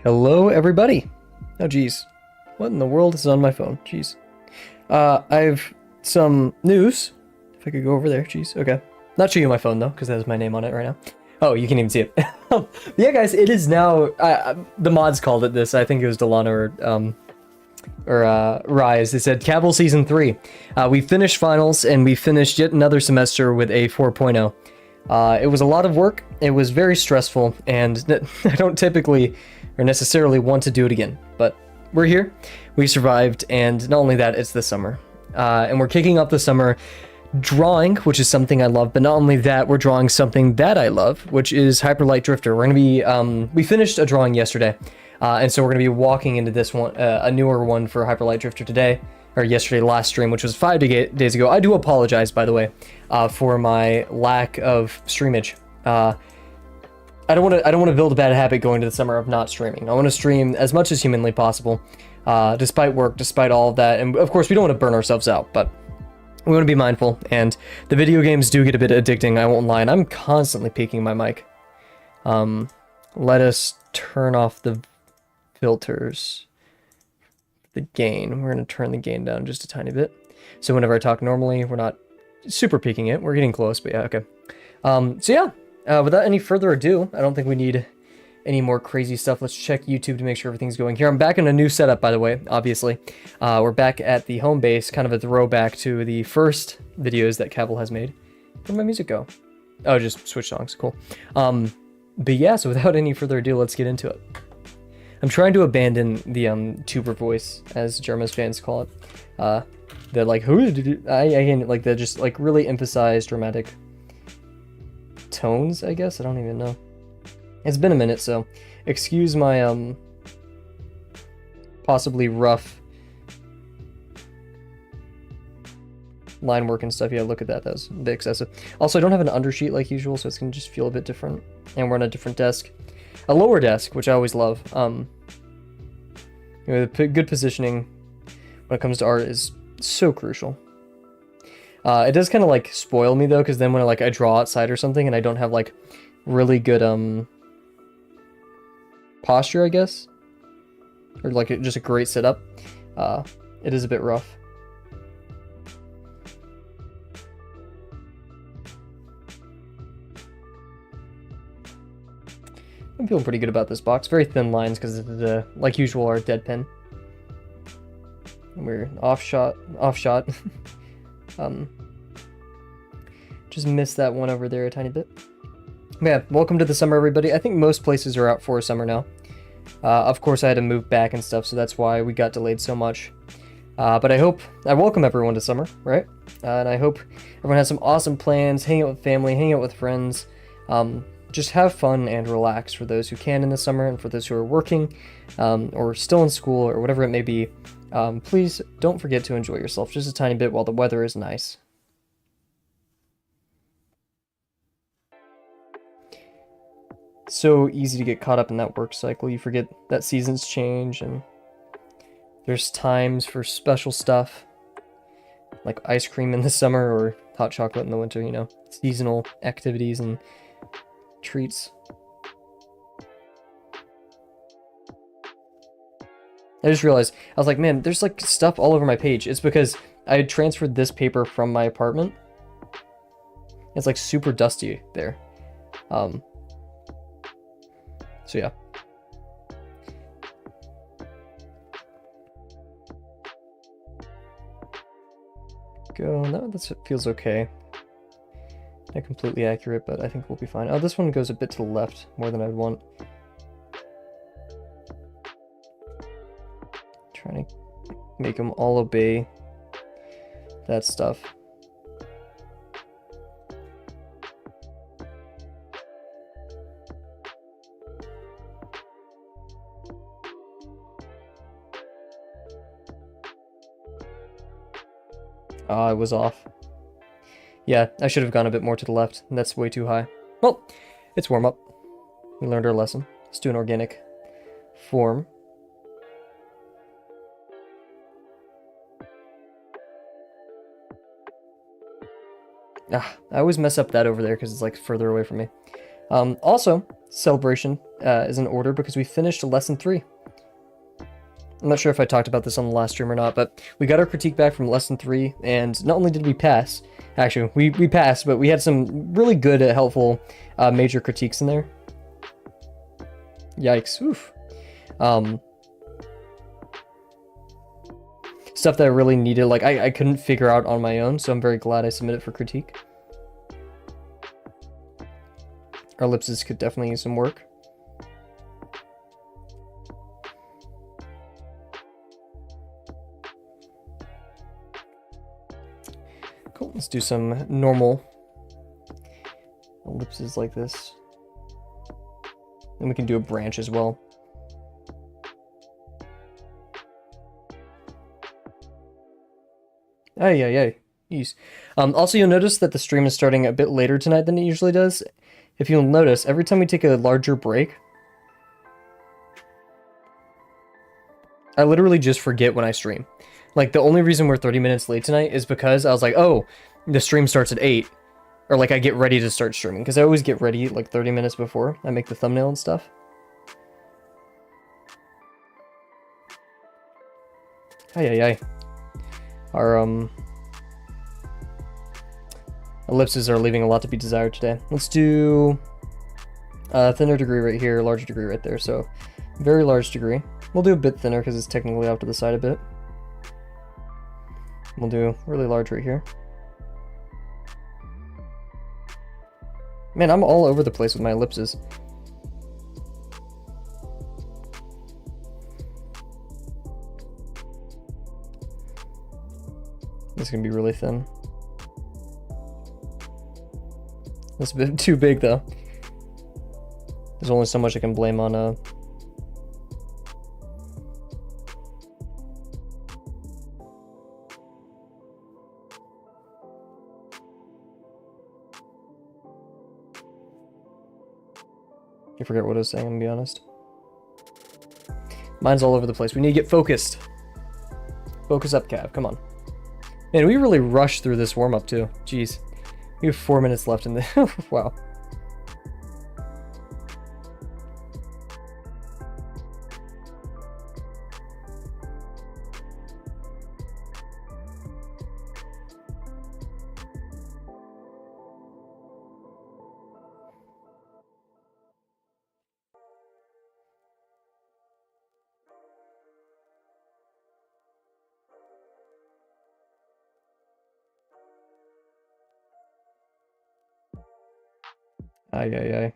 Hello, everybody. Oh, geez. What in the world is on my phone? Jeez. I've some news. If I could go over there. Jeez. Okay. Not show you my phone, though, because that has my name on it right now. Oh, you can't even see it. Yeah, guys, it is now... the mods called it this. I think it was Delana or Rise. They said, Kavel Season 3. We finished finals, and we finished yet another semester with a 4.0. It was a lot of work. It was very stressful, and I don't typically or necessarily want to do it again, but we're here, we survived, and not only that, it's the summer. And we're kicking off the summer drawing, which is something I love, but not only that, we're drawing something that I love, which is Hyperlight Drifter. We're gonna be, we finished a drawing yesterday, and so we're gonna be walking into this one, a newer one for Hyperlight Drifter today, or yesterday, last stream, which was 5 days ago. I do apologize, by the way, for my lack of streamage. I don't want to build a bad habit going to the summer of not streaming. I want to stream as much as humanly possible, despite work, despite all of that. And of course, we don't want to burn ourselves out, but we want to be mindful. And the video games do get a bit addicting, I won't lie. And I'm constantly peeking my mic. Let us turn off the filters. The gain. We're going to turn the gain down just a tiny bit. So whenever I talk normally, we're not super peaking it. We're getting close, but yeah, okay. So yeah. Without any further ado, I don't think we need any more crazy stuff. Let's check YouTube to make sure everything's going here. I'm back in a new setup, by the way, obviously. We're back at the home base, kind of a throwback to the first videos that Kavel has made. Where'd my music go? Oh, just switch songs. Cool. But yeah, so without any further ado, let's get into it. I'm trying to abandon the tuber voice, as Germa's fans call it. The like, like the just like really emphasized dramatic tones, I guess. I don't even know. It's been a minute, so excuse my possibly rough line work and stuff. Yeah, look at that. That was a bit excessive. Also, I don't have an undersheet like usual, so it's gonna just feel a bit different. And we're on a different desk, a lower desk, which I always love. You know, good positioning when it comes to art is so crucial. It does kind of like spoil me though, because then when I draw outside or something and I don't have like really good posture, I guess, or like just a great setup, it is a bit rough. I'm feeling pretty good about this box. Very thin lines because the like usual are dead pen. We're off shot. Just missed that one over there a tiny bit. Yeah, welcome to the summer, everybody. I think most places are out for summer now. Of course, I had to move back and stuff, so that's why we got delayed so much. But I welcome everyone to summer, right? And I hope everyone has some awesome plans, hang out with family, hang out with friends. Just have fun and relax for those who can in the summer, and for those who are working or still in school or whatever it may be. Please don't forget to enjoy yourself just a tiny bit while the weather is nice. So easy to get caught up in that work cycle. You forget that seasons change and there's times for special stuff like ice cream in the summer or hot chocolate in the winter, you know, seasonal activities and treats. I just realized, I was like, man, there's like stuff all over my page. It's because I had transferred this paper from my apartment. It's like super dusty there. So yeah. Go, no, that feels okay. Not completely accurate, but I think we'll be fine. Oh, this one goes a bit to the left, more than I'd want. Trying to make them all obey that stuff. I was off. Yeah, I should have gone a bit more to the left. That's way too high. Well, it's warm-up. We learned our lesson. Let's do an organic form. I always mess up that over there because it's like further away from me. Also, celebration is in order because we finished lesson 3. I'm not sure if I talked about this on the last stream or not, but we got our critique back from lesson 3, and not only did we pass, actually, we passed, but we had some really good, helpful major critiques in there. Yikes. Oof. Stuff that I really needed, like I couldn't figure out on my own, so I'm very glad I submitted for critique. Our ellipses could definitely use some work. Cool, let's do some normal ellipses like this. And we can do a branch as well. Ay. Jeez. Also, you'll notice that the stream is starting a bit later tonight than it usually does. If you'll notice, every time we take a larger break, I literally just forget when I stream. Like, the only reason we're 30 minutes late tonight is because I was like, oh, the stream starts at 8. Or, like, I get ready to start streaming. Because I always get ready, like, 30 minutes before I make the thumbnail and stuff. Ay. Our, ellipses are leaving a lot to be desired today. Let's do thinner degree right here, larger degree right there. So, very large degree. We'll do a bit thinner because it's technically off to the side a bit. We'll do really large right here. Man, I'm all over the place with my ellipses. This is gonna be really thin. That's a bit too big though. There's only so much I can blame on I forget what I was saying, I'm gonna be honest. Mine's all over the place. We need to get focused. Focus up, Cav. Come on. Man, we really rushed through this warm-up too. Jeez. We have 4 minutes left in the... Wow. Ay.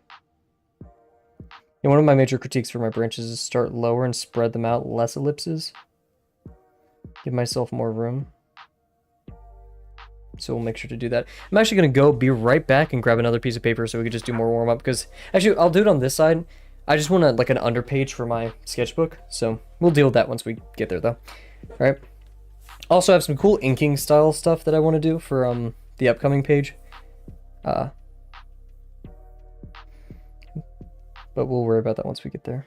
And one of my major critiques for my branches is start lower and spread them out, less ellipses. Give myself more room. So we'll make sure to do that. I'm actually going to be right back and grab another piece of paper so we can just do more warm-up, because actually I'll do it on this side. I just want like an underpage for my sketchbook, so we'll deal with that once we get there though. All right. Also I have some cool inking style stuff that I want to do for the upcoming page. But we'll worry about that once we get there.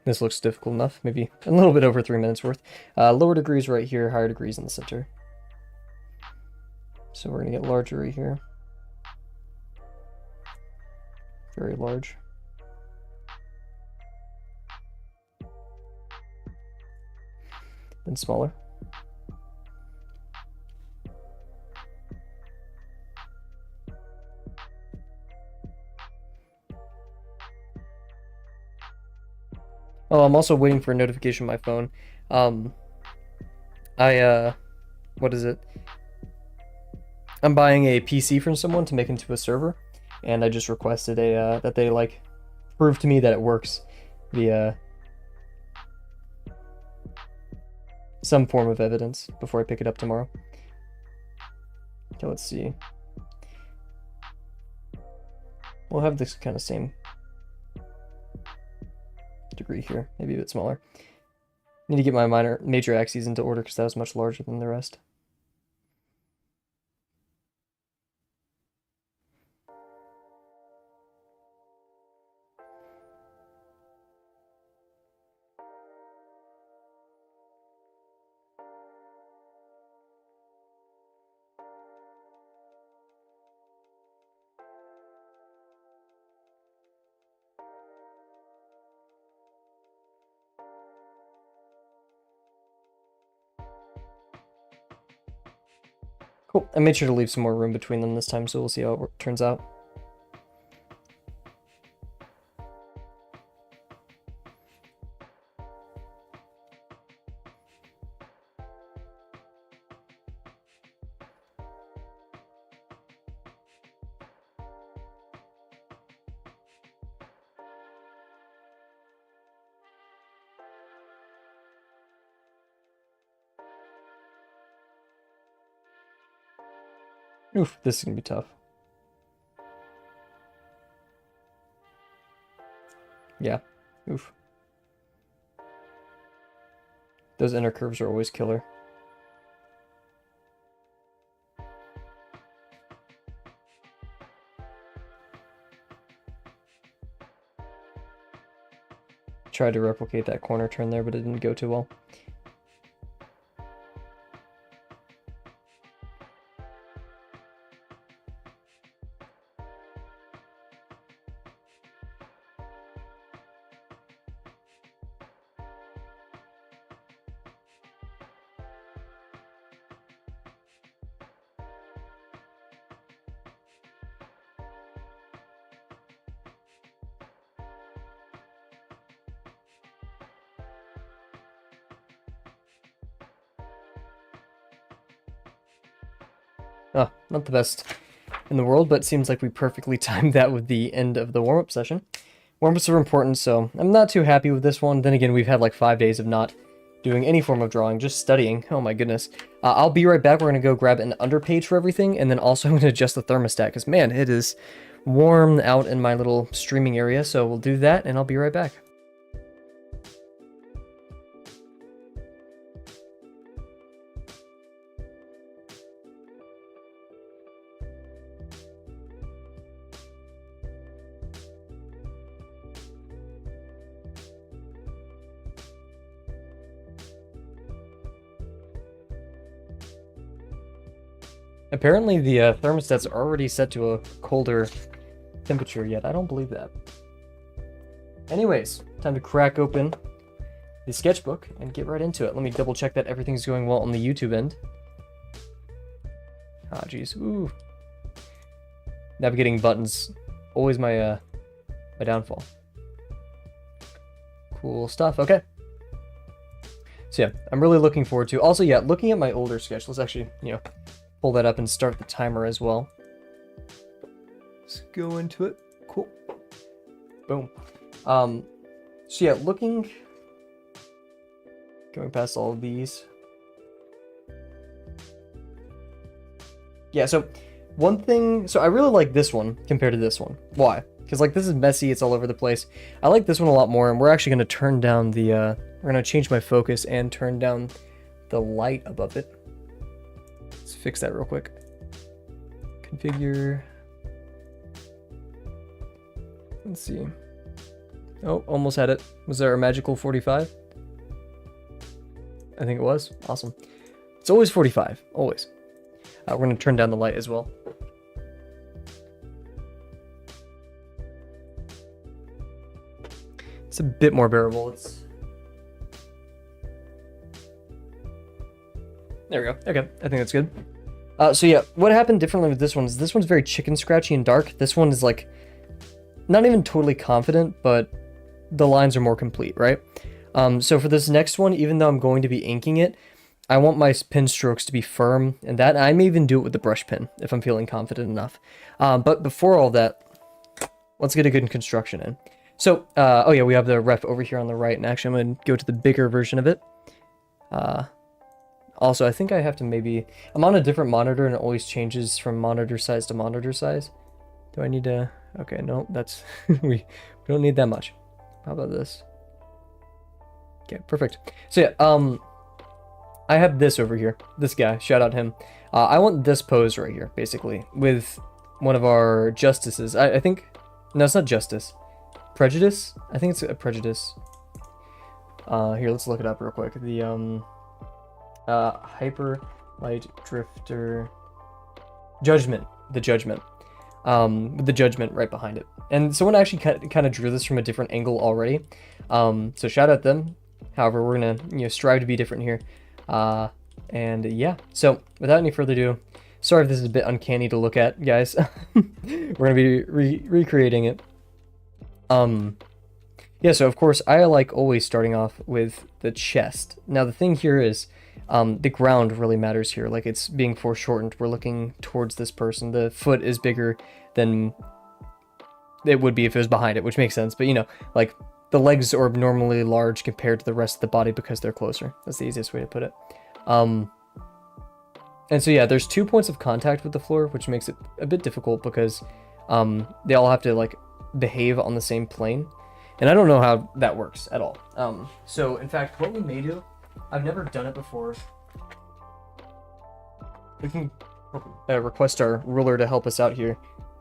This looks difficult enough, maybe a little bit over 3 minutes worth. Lower degrees right here, higher degrees in the center. So we're gonna get larger right here. Very large. Then smaller. Oh, I'm also waiting for a notification on my phone. What is it? I'm buying a PC from someone to make into a server, and I just requested that they like prove to me that it works via some form of evidence before I pick it up tomorrow. Okay, let's see. We'll have this kind of same degree here, maybe a bit smaller. Need to get my major axes into order because that was much larger than the rest. Cool. I made sure to leave some more room between them this time, so we'll see how it turns out. Oof, this is gonna be tough. Yeah. Oof. Those inner curves are always killer. Tried to replicate that corner turn there, but it didn't go too well. Oh, not the best in the world, but seems like we perfectly timed that with the end of the warm-up session. Warm-ups are important, so I'm not too happy with this one. Then again, we've had like 5 days of not doing any form of drawing, just studying. Oh my goodness. I'll be right back. We're going to go grab an underpage for everything, and then also I'm going to adjust the thermostat, because man, it is warm out in my little streaming area, so we'll do that, and I'll be right back. Apparently the thermostat's already set to a colder temperature yet. I don't believe that. Anyways, time to crack open the sketchbook and get right into it. Let me double check that everything's going well on the YouTube end. Ah, geez. Ooh. Navigating buttons, always my my downfall. Cool stuff. Okay. So yeah, I'm really looking forward to. Also, yeah, looking at my older sketch. Let's actually, pull that up and start the timer as well. Let's go into it. Cool. Boom. So yeah, going past all of these. Yeah, so one thing, so I really like this one compared to this one. Why? Because like this is messy, it's all over the place. I like this one a lot more, and we're actually going to turn down the, we're going to change my focus and turn down the light above it. Let's fix that real quick. Configure. Let's see. Oh, almost had it. Was there a magical 45? I think it was. Awesome. It's always 45. Always. We're going to turn down the light as well. It's a bit more bearable. There we go. Okay, I think that's good. So yeah, what happened differently with this one is this one's very chicken scratchy and dark. This one is like, not even totally confident, but the lines are more complete, right? So for this next one, even though I'm going to be inking it, I want my pen strokes to be firm, and that I may even do it with the brush pen if I'm feeling confident enough. But before all that, let's get a good construction in. So, oh yeah, we have the ref over here on the right, and actually I'm going to go to the bigger version of it. Also, I think I have to I'm on a different monitor and it always changes from monitor size to monitor size. Do I need to, okay, no, that's, we don't need that much. How about this? Okay, perfect. So yeah, I have this over here, this guy, shout out him. I want this pose right here, basically, with one of our justices. I think, no, it's not justice. Prejudice? I think it's a prejudice. Here, let's look it up real quick. The, Hyper Light Drifter Judgment, the Judgment, with the Judgment right behind it. And someone actually kind of drew this from a different angle already. So shout out them. However, we're gonna strive to be different here. And yeah, so without any further ado, Sorry if this is a bit uncanny to look at, guys. We're gonna be recreating it. Yeah, so of course I like always starting off with the chest. Now the thing here is, the ground really matters here. Like it's being foreshortened. We're looking towards this person. The foot is bigger than it would be if it was behind it, which makes sense. But you know, like the legs are normally large compared to the rest of the body because they're closer. That's the easiest way to put it. And so yeah, there's 2 points of contact with the floor, which makes it a bit difficult because they all have to like behave on the same plane. And I don't know how that works at all. So in fact, what we may do, I've never done it before. We can request our ruler to help us out here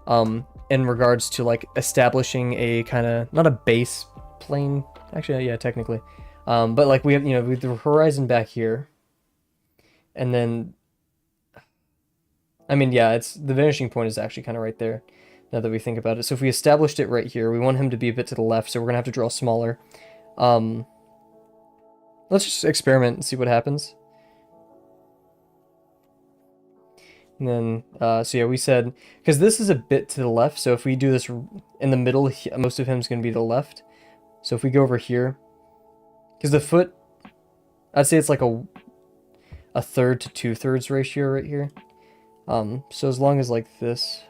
in regards to like establishing a kind of, not a base plane, actually, yeah, technically. But like we have, you know, we have the horizon back here. And then, I mean, yeah, it's the vanishing point is actually kind of right there, now that we think about it. So if we established it right here, we want him to be a bit to the left, so we're going to have to draw smaller. Let's just experiment and see what happens. And then, so yeah, we said, because this is a bit to the left, so if we do this in the middle, most of him's going to be to the left. So if we go over here, because the foot, I'd say it's like a 1/3 to 2/3 ratio right here. So as long as like this.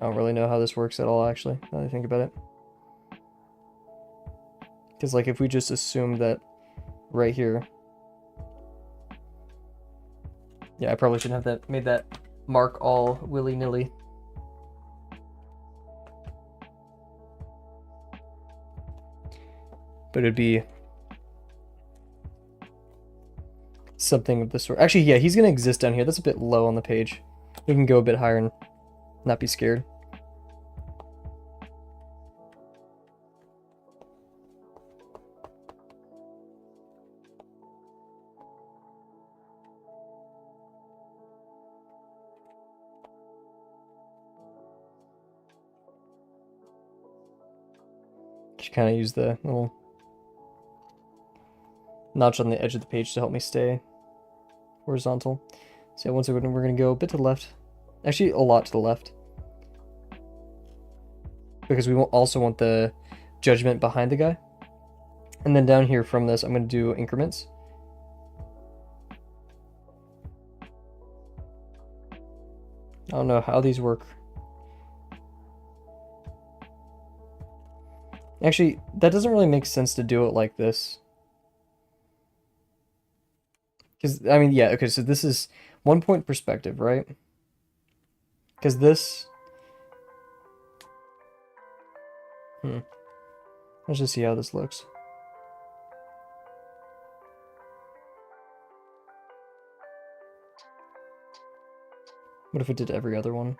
I don't really know how this works at all, actually, now that I think about it. Because like if we just assume that right here. Yeah, I probably shouldn't have made that mark all willy-nilly. But it'd be something of the sort. Actually, yeah, he's going to exist down here. That's a bit low on the page. We can go a bit higher and not be scared. Just kind of use the little notch on the edge of the page to help me stay horizontal. So yeah, once again, we're going to go a bit to the left. Actually, a lot to the left. Because we also want the judgment behind the guy. And then down here from this, I'm going to do increments. I don't know how these work. Actually, that doesn't really make sense to do it like this. Because, I mean, yeah, okay, so this is 1 point perspective, right? Because this... Let's just see how this looks. What if it did every other one?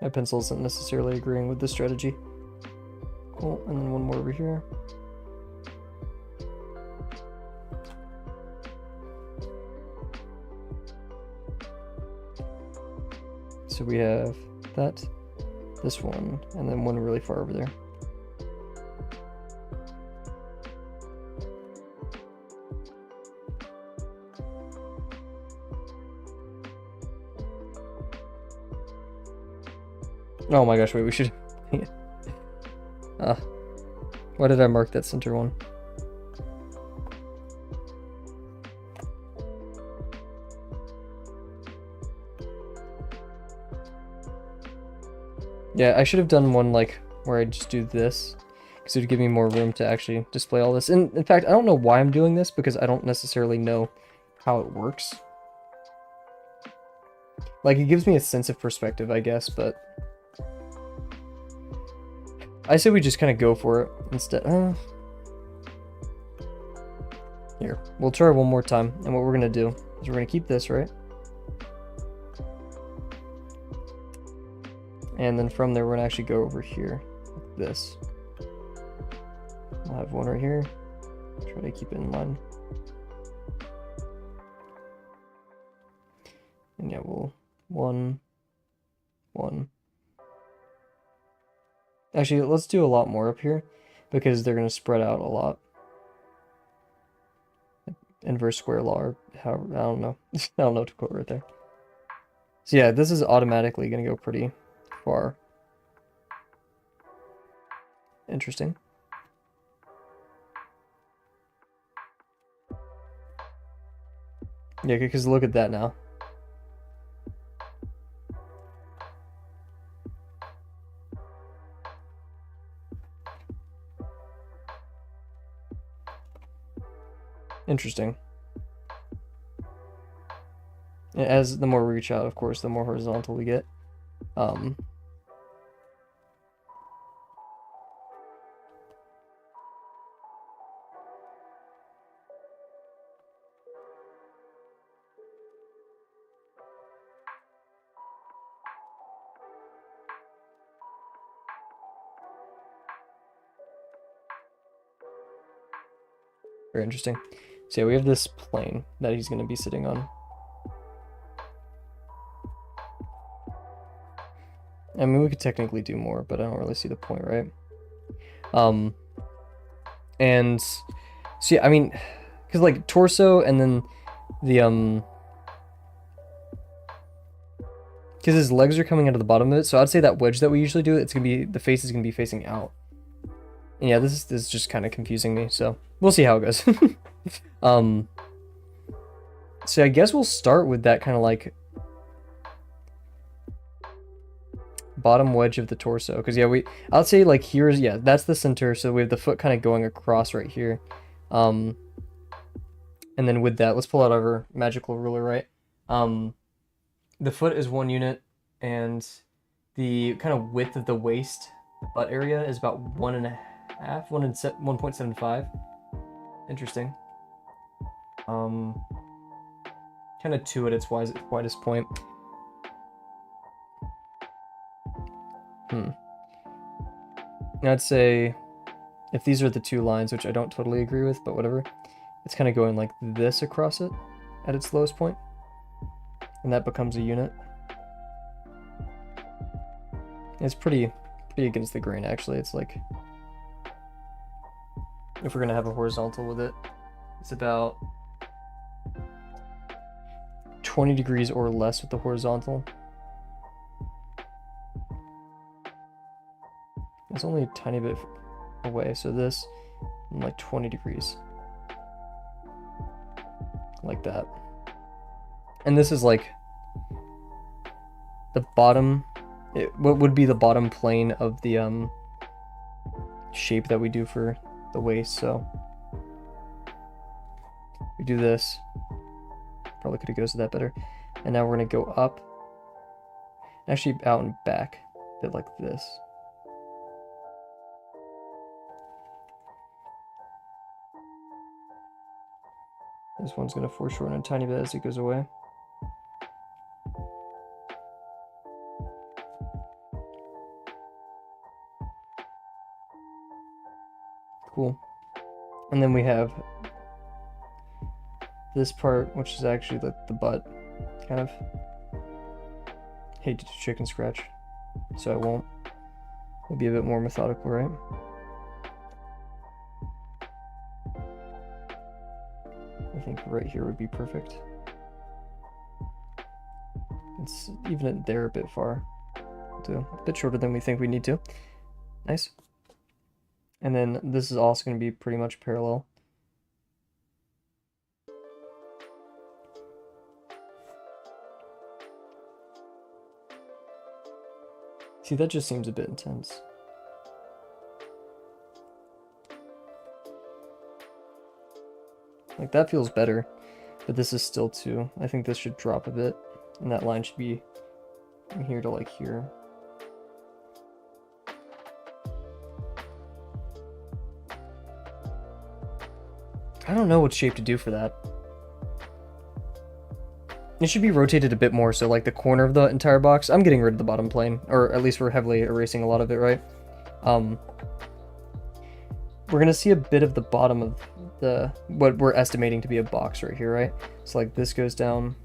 My pencil isn't necessarily agreeing with this strategy. Cool, and then one more over here. So we have that, this one, and then one really far over there. Oh my gosh, wait, we should... Why did I mark that center one? Yeah, I should have done one like where I just do this, because it would give me more room to actually display all this. And in fact, I don't know why I'm doing this, because I don't necessarily know how it works. Like, it gives me a sense of perspective, I guess, but... I say we just kind of go for it instead. Here, we'll try one more time, and what we're going to do is we're going to keep this, right? And then from there, we're going to actually go over here, like this. I'll have one right here. Try to keep it in line. And yeah, we'll 1, 1. Actually, let's do a lot more up here because they're going to spread out a lot. Inverse square law, or how, I don't know. I don't know what to quote right there. So yeah, this is automatically going to go pretty far. Interesting. Yeah, because look at that now. Interesting. As the more we reach out, of course, the more horizontal we get. Very interesting. So yeah, we have this plane that he's going to be sitting on. I mean, we could technically do more, but I don't really see the point, right? And so yeah, I mean, because like torso and then the because his legs are coming out of the bottom of it, so I'd say that wedge that we usually do, it's gonna be, the face is gonna be facing out. And yeah, this is just kind of confusing me, so we'll see how it goes. So I guess we'll start with that kind of like bottom wedge of the torso, because yeah, I'll say like here's, yeah, that's the center, so we have the foot kind of going across right here. And then with that, let's pull out our magical ruler, right? The foot is 1 unit, and the kind of width of the waist, the butt area, is about 1.5, 1.75. Interesting. Kind of 2 at its widest point. I'd say if these are the 2 lines, which I don't totally agree with, but whatever, it's kind of going like this across it at its lowest point, and that becomes a unit. It's pretty against the grain, actually. It's like, if we're gonna have a horizontal with it, it's about 20 degrees or less with the horizontal. It's only a tiny bit away, so this, I'm like 20 degrees. Like that. And this is like the bottom, what would be the bottom plane of the shape that we do for the waist. So we do this. Probably could have goes to that better. And now we're gonna go up, actually out and back, a bit like this. This one's gonna foreshorten a tiny bit as it goes away. Cool. And then we have this part, which is actually like the butt, kind of. Hate to do chicken scratch, so I won't. We'll be a bit more methodical, right? I think right here would be perfect. It's even it there a bit far. So a bit shorter than we think we need to. Nice. And then this is also going to be pretty much parallel. See, that just seems a bit intense. Like, that feels better, but this is still too. I think this should drop a bit, and that line should be from here to like here. I don't know what shape to do for that. It should be rotated a bit more, so like the corner of the entire box. I'm getting rid of the bottom plane, or at least we're heavily erasing a lot of it, right? We're gonna see a bit of the bottom of the, what we're estimating to be a box right here, right? So like this goes down.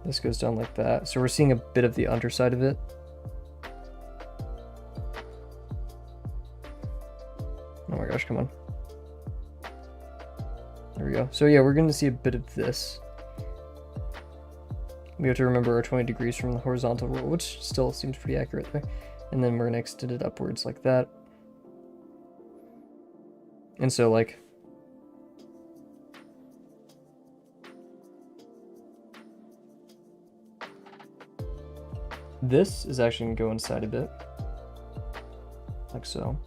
This goes down like that. So we're seeing a bit of the underside of it. Oh my gosh, come on. There we go. So yeah, we're going to see a bit of this. We have to remember our 20 degrees from the horizontal rule, which still seems pretty accurate there. And then we're going to extend it upwards like that. And so like, this is actually going to go inside a bit. Like so.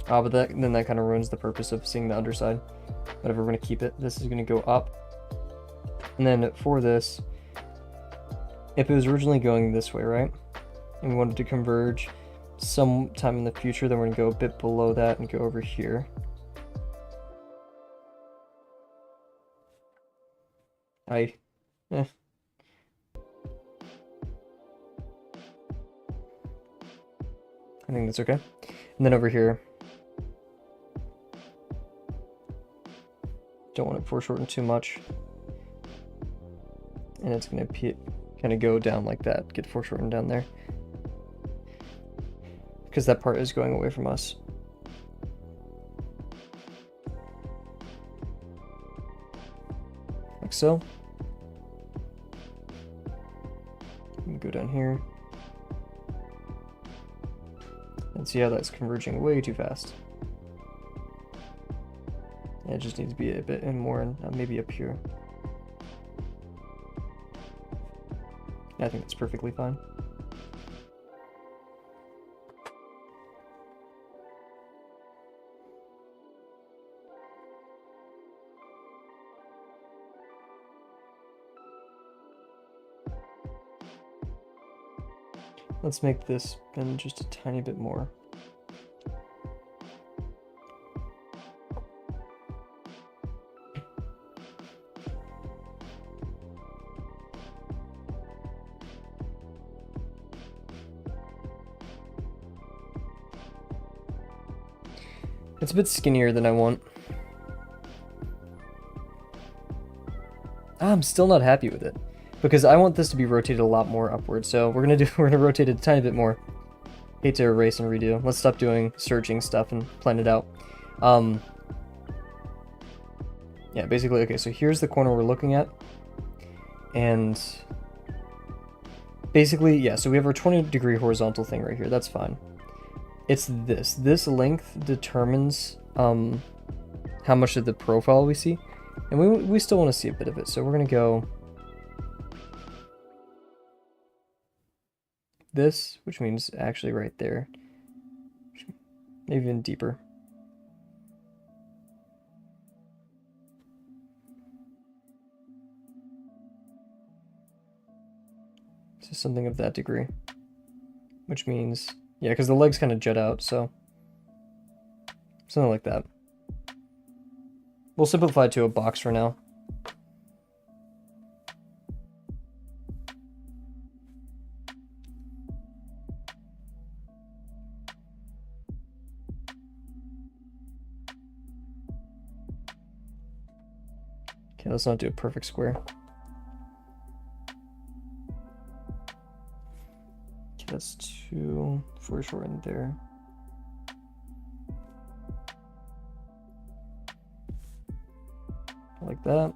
But then that kind of ruins the purpose of seeing the underside. Whatever, we're going to keep it. This is going to go up. And then for this, if it was originally going this way, right? And we wanted to converge sometime in the future, then we're going to go a bit below that and go over here. I think that's okay. And then over here, don't want to foreshorten too much. And it's going to kind of go down like that, get foreshortened down there. Because that part is going away from us. Like so. Go down here. And see how that's converging way too fast. Yeah, it just needs to be a bit more, and maybe up here. I think that's perfectly fine. Let's make this bend just a tiny bit more. It's a bit skinnier than I want. I'm still not happy with it because I want this to be rotated a lot more upward. So we're gonna rotate it a tiny bit more. Hate to erase and redo. Let's stop doing searching stuff and plan it out. Yeah, basically, okay, so here's the corner we're looking at. And basically, yeah, so we have our 20-degree horizontal thing right here. That's fine. It's this. This length determines how much of the profile we see. And we still want to see a bit of it. So we're going to go this, which means actually right there. Maybe even deeper. So something of that degree. Which means, yeah, because the legs kind of jut out, so something like that. We'll simplify it to a box for now. Okay, let's not do a perfect square. Okay, that's too foreshortened there. Like that.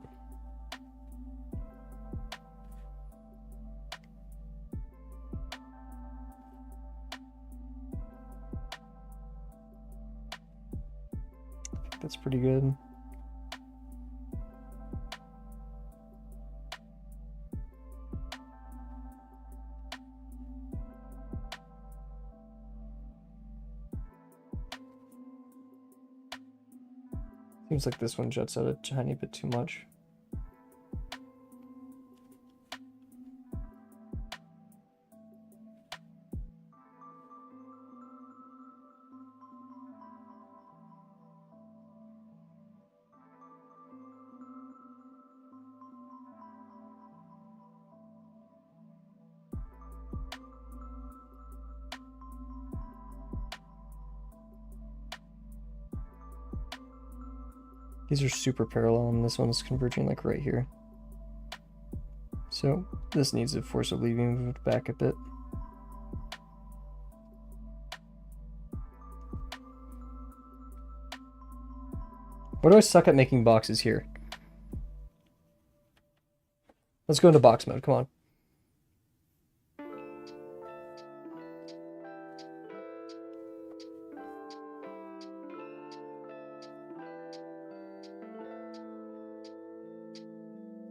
I think that's pretty good. Seems like this one juts out a tiny bit too much. These are super parallel, and this one's converging like right here. So this needs a force of leaving moved back a bit. Why do I suck at making boxes here? Let's go into box mode, come on.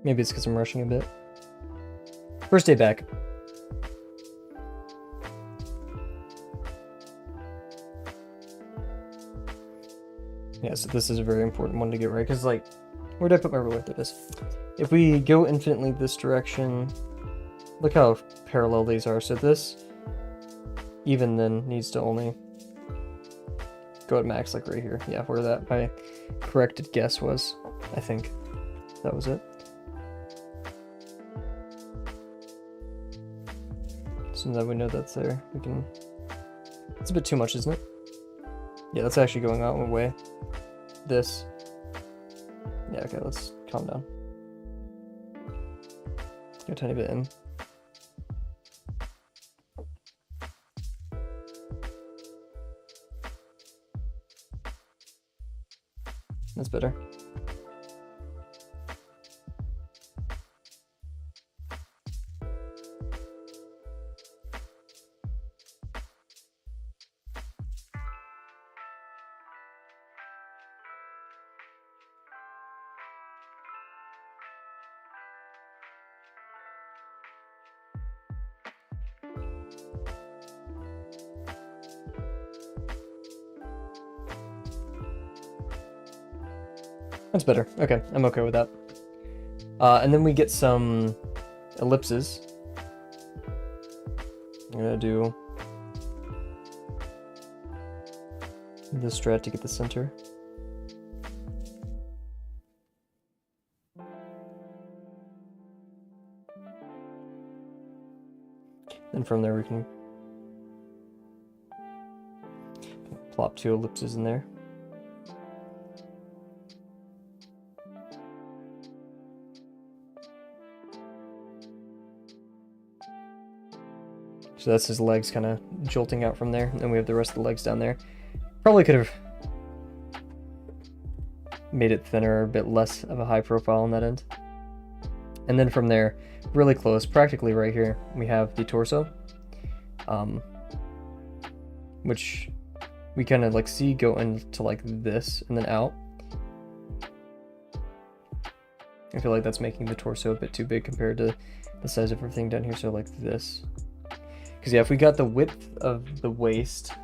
Maybe it's because I'm rushing a bit. First day back. Yeah, so this is a very important one to get right, because, like, where did I put my ruler? There it is. If we go infinitely this direction, look how parallel these are. So this, even then, needs to only go at max, like right here. Yeah, where that my corrected guess was. I think that was it. So now we know that's there. We can... It's a bit too much, isn't it? Yeah, that's actually going out one way. This. Yeah, okay, let's calm down. Go a tiny bit in. That's better. That's better. Okay, I'm okay with that. And then we get some ellipses. I'm gonna do this strat to get the center. Then from there we can plop 2 ellipses in there. So that's his legs kind of jolting out from there, and then we have the rest of the legs down there. Probably could have made it thinner, a bit less of a high profile on that end. And then from there, really close, practically right here, we have the torso, which we kind of like see go into like this and then out. I feel like that's making the torso a bit too big compared to the size of everything down here, so like this. Because yeah, if we got the width of the waist,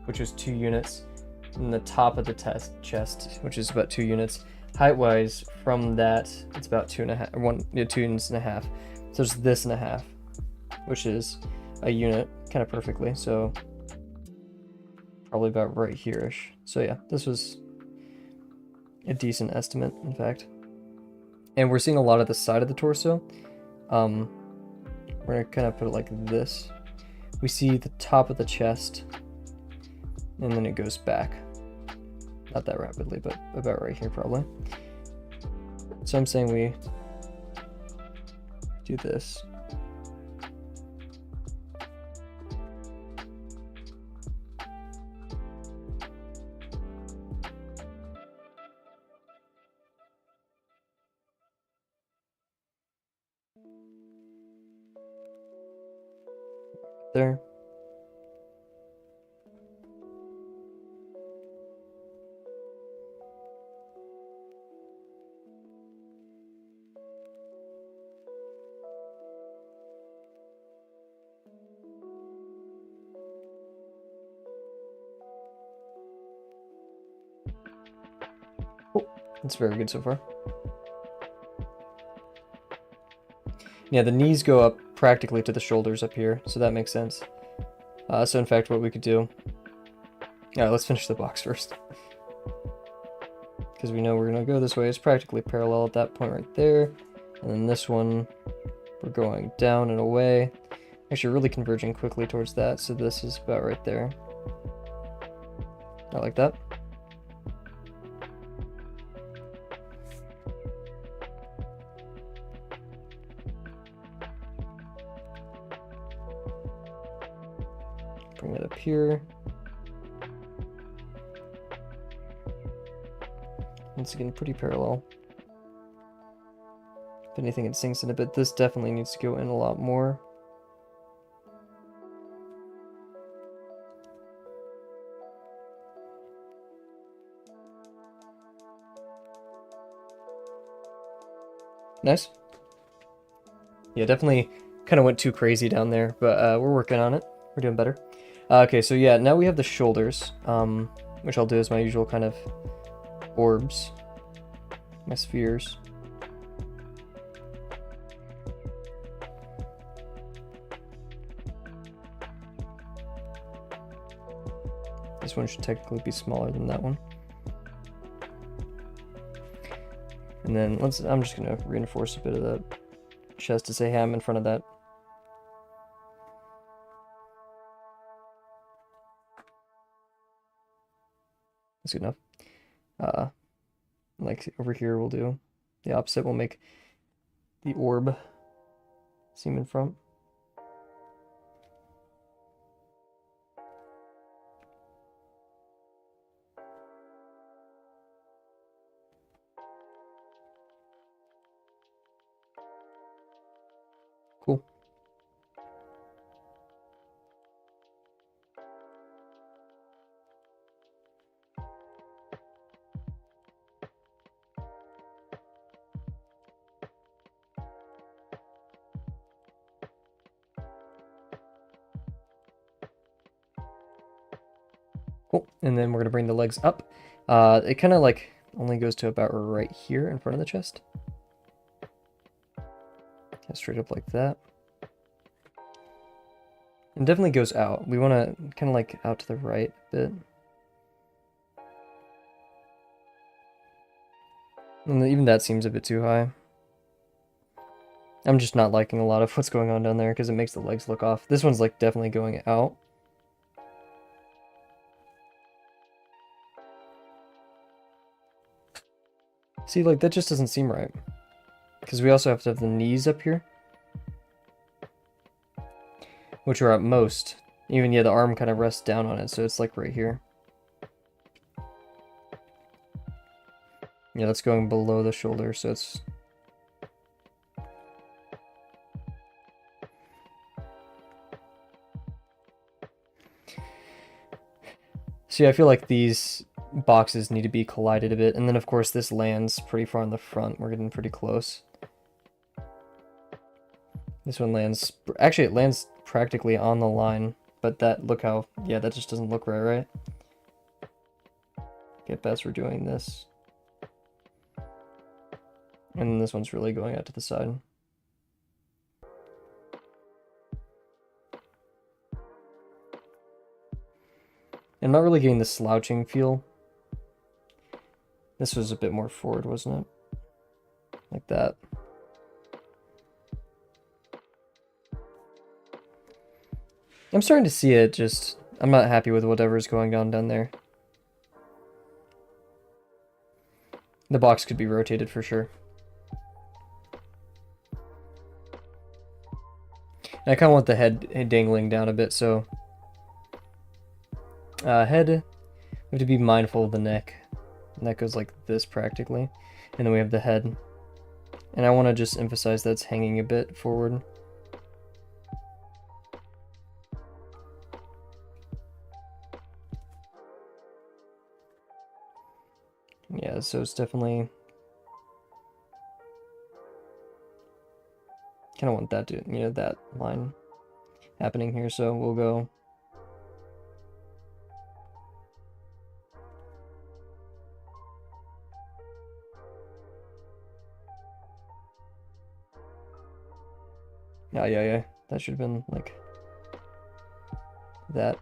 which was 2 units, and the top of the chest, which is about 2 units, height-wise, from that, it's about 2.5, or 2 units and a half. So there's this and a half, which is a unit, kind of perfectly. So probably about right here-ish. So yeah, this was a decent estimate, in fact. And we're seeing a lot of the side of the torso. We're gonna kind of put it like this. We see the top of the chest, and then it goes back. Not that rapidly, but about right here probably. So I'm saying we do this. There. Oh, that's very good so far. Yeah, the knees go up practically to the shoulders up here, so that makes sense. So in fact, what we could do... Alright, let's finish the box first. Because we know we're going to go this way. It's practically parallel at that point right there. And then this one, we're going down and away. Actually, really converging quickly towards that, so this is about right there. I like that. Bring it up here. Once again, pretty parallel. If anything, it sinks in a bit. This definitely needs to go in a lot more. Nice. Yeah, definitely kind of went too crazy down there, but we're working on it. We're doing better. Okay, so yeah, now we have the shoulders, which I'll do as my usual kind of orbs, my spheres. This one should technically be smaller than that one. And then I'm just gonna reinforce a bit of the chest to say, hey, I'm in front of that. That's good enough. Like over here, we'll do the opposite. We'll make the orb seem in front. Cool. Cool. And then we're gonna bring the legs up. It kind of like only goes to about right here in front of the chest. Yeah, straight up like that. And definitely goes out. We want to kind of like out to the right a bit. And even that seems a bit too high. I'm just not liking a lot of what's going on down there because it makes the legs look off. This one's like definitely going out. See, like that just doesn't seem right. Because we also have to have the knees up here. Which are at most. Even, yeah, the arm kind of rests down on it, so it's like right here. Yeah, that's going below the shoulder, so it's... See, I feel like these boxes need to be collided a bit, and then of course this lands pretty far in the front. We're getting pretty close. This one lands... Actually, it lands practically on the line, but that... Look how... Yeah, that just doesn't look right? Get best we're doing this. And this one's really going out to the side. I'm not really getting the slouching feel. This was a bit more forward, wasn't it? Like that. I'm starting to see it, just... I'm not happy with whatever's going on down there. The box could be rotated for sure. And I kind of want the head dangling down a bit, so... head, we have to be mindful of the neck. And that goes like this practically. And then we have the head. And I want to just emphasize that's hanging a bit forward. Yeah, so it's definitely... Kind of want that to, you know, that line happening here, so we'll go... Yeah. That should have been, like, that.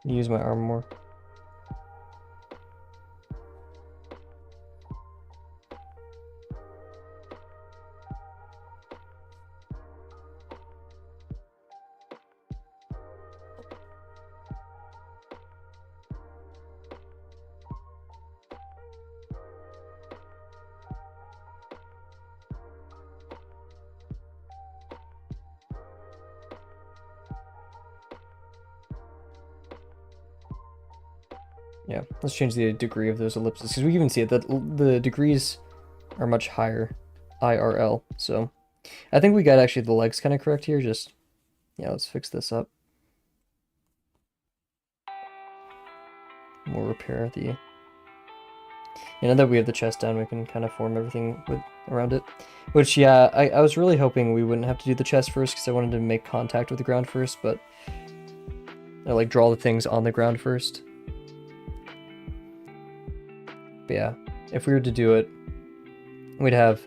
Use my arm more. Yeah, let's change the degree of those ellipses, because we can even see it, that the degrees are much higher IRL. So I think we got actually the legs kind of correct here. Just, yeah, let's fix this up. We'll repair the... Now that we have the chest down, we can kind of form everything around it. Which, yeah, I was really hoping we wouldn't have to do the chest first, because I wanted to make contact with the ground first, but... I like draw the things on the ground first. But yeah, if we were to do it, we'd have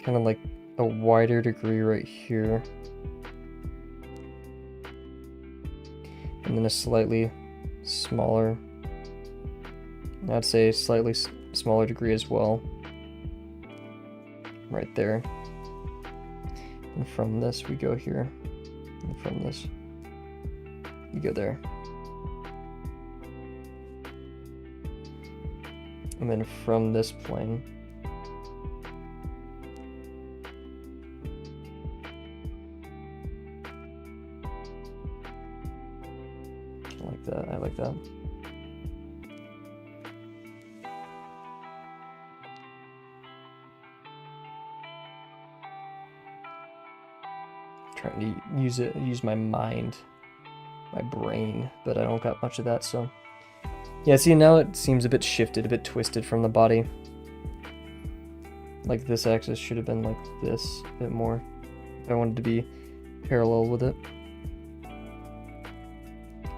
kind of like a wider degree right here. And then a slightly smaller, I'd say slightly smaller degree as well. Right there. And from this we go here. And from this you go there. And then from this plane I like that, I like that. Trying to use my mind, my brain, but I don't got much of that, so. Yeah, see, now it seems a bit shifted, a bit twisted from the body. Like this axis should have been like this a bit more, if I wanted to be parallel with it.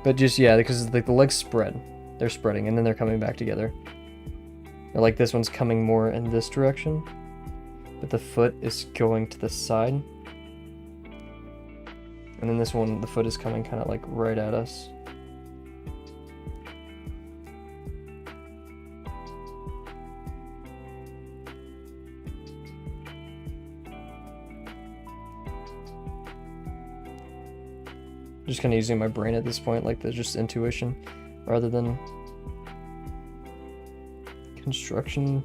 But just, yeah, because like the legs spread. They're spreading, and then they're coming back together. Or like this one's coming more in this direction, but the foot is going to the side. And then this one, the foot is coming kind of like right at us. Just kind of using my brain at this point, like the just intuition, rather than construction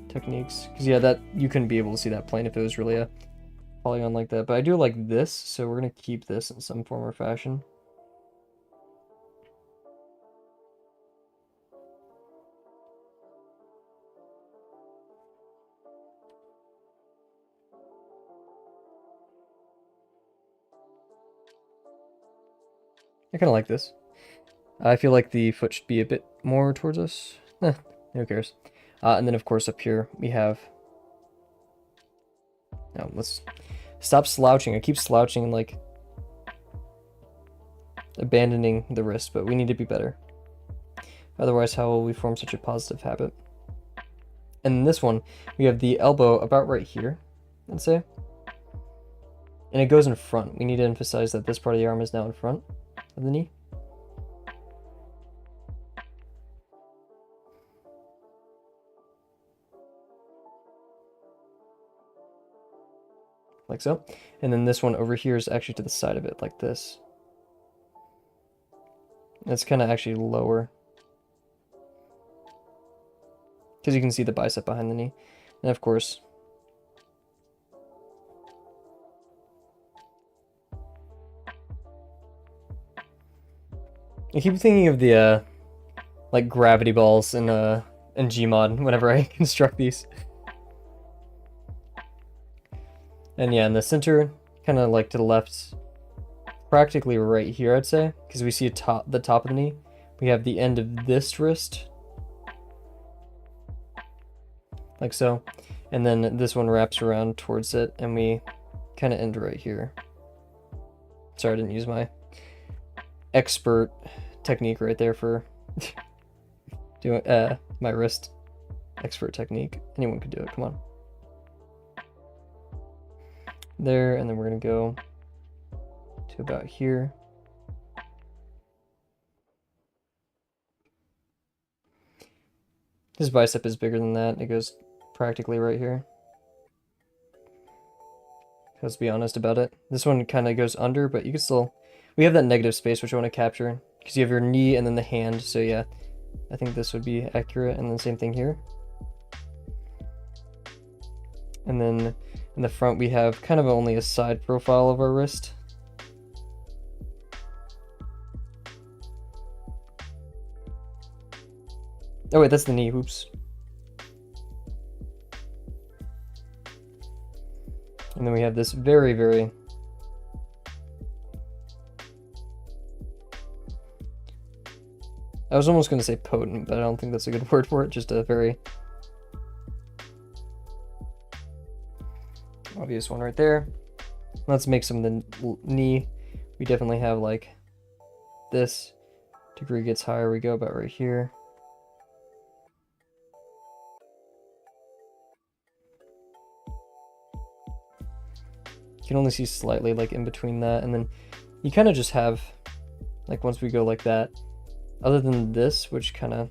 techniques. Because yeah, that you couldn't be able to see that plane if it was really a polygon like that. But I do like this, so we're gonna keep this in some form or fashion. I kind of like this. I feel like the foot should be a bit more towards us. Who cares? And then of course up here we have... Now let's stop slouching. I keep slouching and like abandoning the wrist, but we need to be better. Otherwise, how will we form such a positive habit? And in this one, we have the elbow about right here, let's say. And it goes in front. We need to emphasize that this part of the arm is now in front of the knee. Like so. And then this one over here is actually to the side of it, like this. It's kind of actually lower, because you can see the bicep behind the knee. And of course, I keep thinking of the like gravity balls in Gmod whenever I construct these. And yeah, in the center, kind of like to the left, practically right here, I'd say, because we see the top of the knee. We have the end of this wrist, like so, and then this one wraps around towards it, and we kind of end right here. Sorry, I didn't use my expert technique right there for doing my wrist expert technique. Anyone could do it, come on. There, and then we're gonna go to about here. This bicep is bigger than that. It goes practically right here. Let's be honest about it. This one kind of goes under, but you can still... We have that negative space which I want to capture, because you have your knee and then the hand, so yeah. I think this would be accurate, and then same thing here. And then in the front we have kind of only a side profile of our wrist. Oh wait, that's the knee. Oops. And then we have this very, very I was almost going to say potent, but I don't think that's a good word for it. Just a very obvious one right there. Let's make some of the knee. We definitely have like this degree gets higher. We go about right here. You can only see slightly like in between that, and then you kind of just have like once we go like that, other than this, which kind of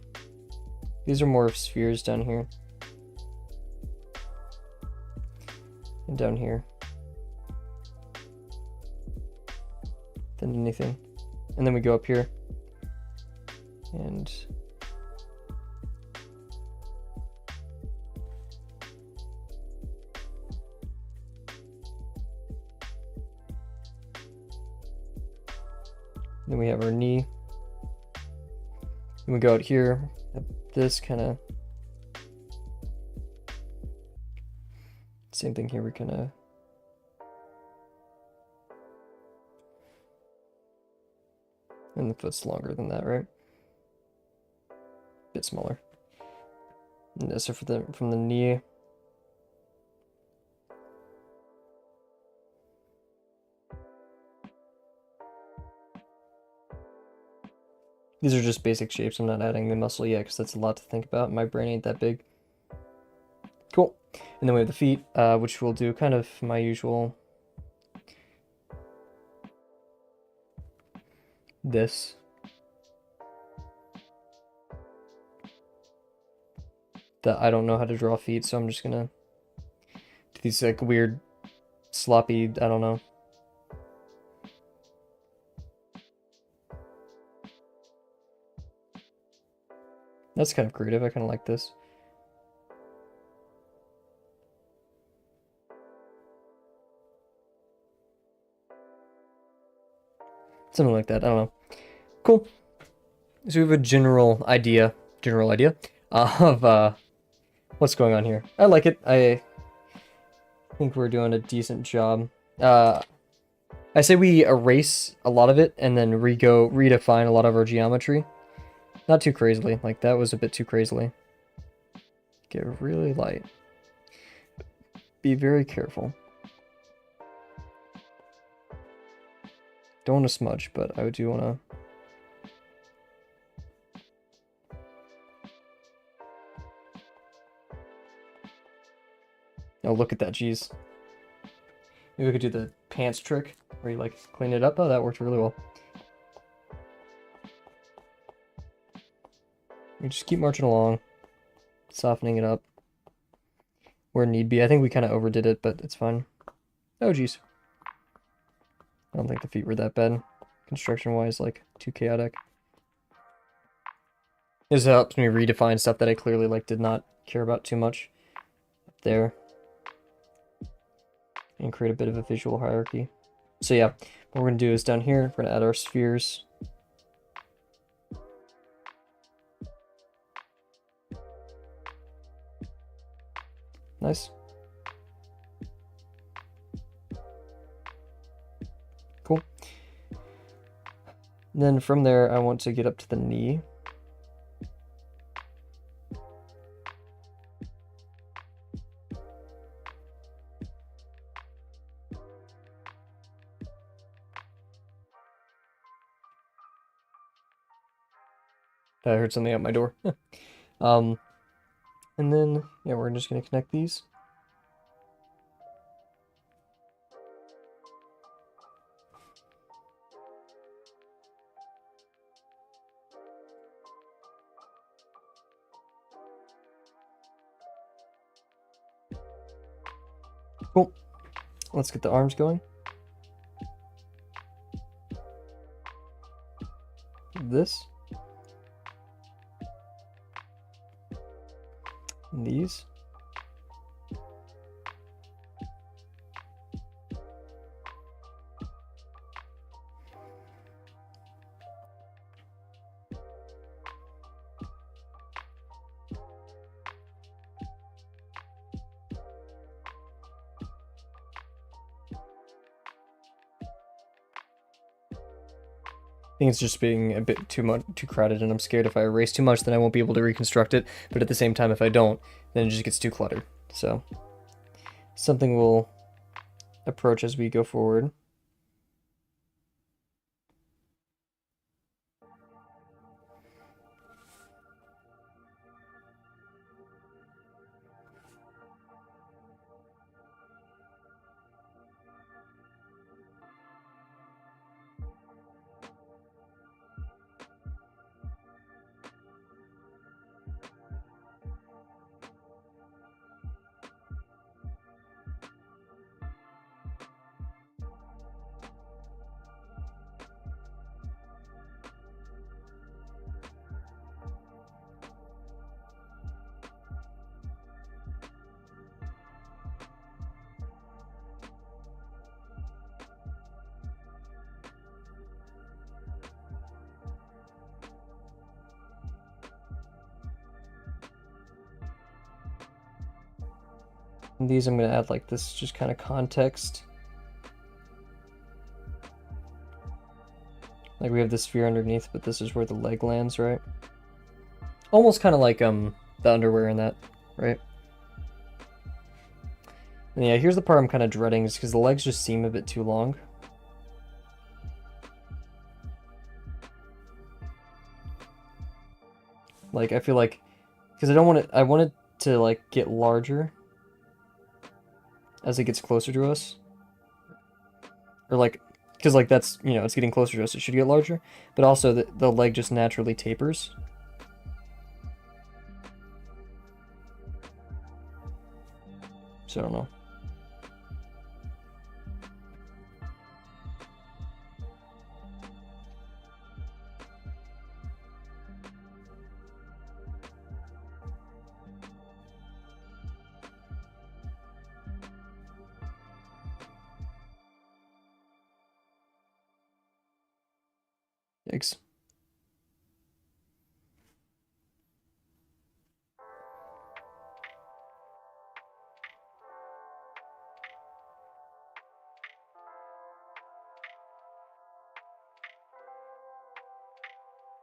these are more spheres down here and down here than anything. And then we go up here and then we have our knee. And we go out here, this kind of same thing here. We kind of and the foot's longer than that, right? A bit smaller. And so for the from the knee. These are just basic shapes. I'm not adding the muscle yet because that's a lot to think about. My brain ain't that big. Cool. And then we have the feet, which we'll do kind of my usual. This. That I don't know how to draw feet, so I'm just gonna do these like weird, sloppy, I don't know. That's kind of creative. I kind of like this. Something like that. I don't know. Cool. So we have a general idea of what's going on here. I like it. I think we're doing a decent job. I say we erase a lot of it and then redefine a lot of our geometry. Not too crazily. Like that was a bit too crazily. Get really light. Be very careful. Don't want to smudge, but I do want to. Oh, look at that, jeez. Maybe we could do the pants trick, where you like clean it up. Oh, that worked really well. We just keep marching along, softening it up where need be. I think we kind of overdid it, but it's fine. Oh, jeez. I don't think the feet were that bad, construction-wise, like too chaotic. This helps me redefine stuff that I clearly like did not care about too much up there. And create a bit of a visual hierarchy. So yeah, what we're gonna do is down here, we're gonna add our spheres. Nice. Cool. Then from there, I want to get up to the knee. I heard something at my door. And then, yeah, we're just going to connect these. Cool. Let's get the arms going. This. And these. think it's just being a bit too crowded, and I'm scared if I erase too much, then I won't be able to reconstruct it. But at the same time, if I don't, then it just gets too cluttered. So something we'll approach as we go forward. And these I'm going to add like this just kind of context. Like we have the sphere underneath, but this is where the leg lands, right? Almost kind of like the underwear in that, right? And yeah, here's the part I'm kind of dreading, is because the legs just seem a bit too long. Like I feel like, because I don't want it, I want it to like get larger as it gets closer to us. Or like, because like that's, you know, it's getting closer to us, it should get larger. But also the leg just naturally tapers. So I don't know. Yikes.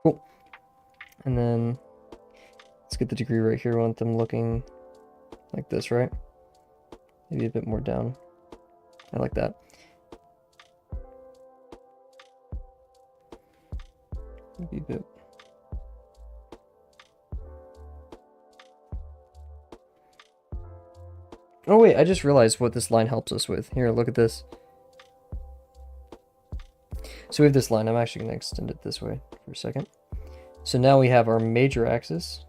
Cool. And then let's get the degree right here. We want them looking like this, right? Maybe a bit more down. I like that. Maybe a bit. Oh wait, I just realized what this line helps us with. Here, look at this. So we have this line. I'm actually going to extend it this way for a second. So now we have our major axis.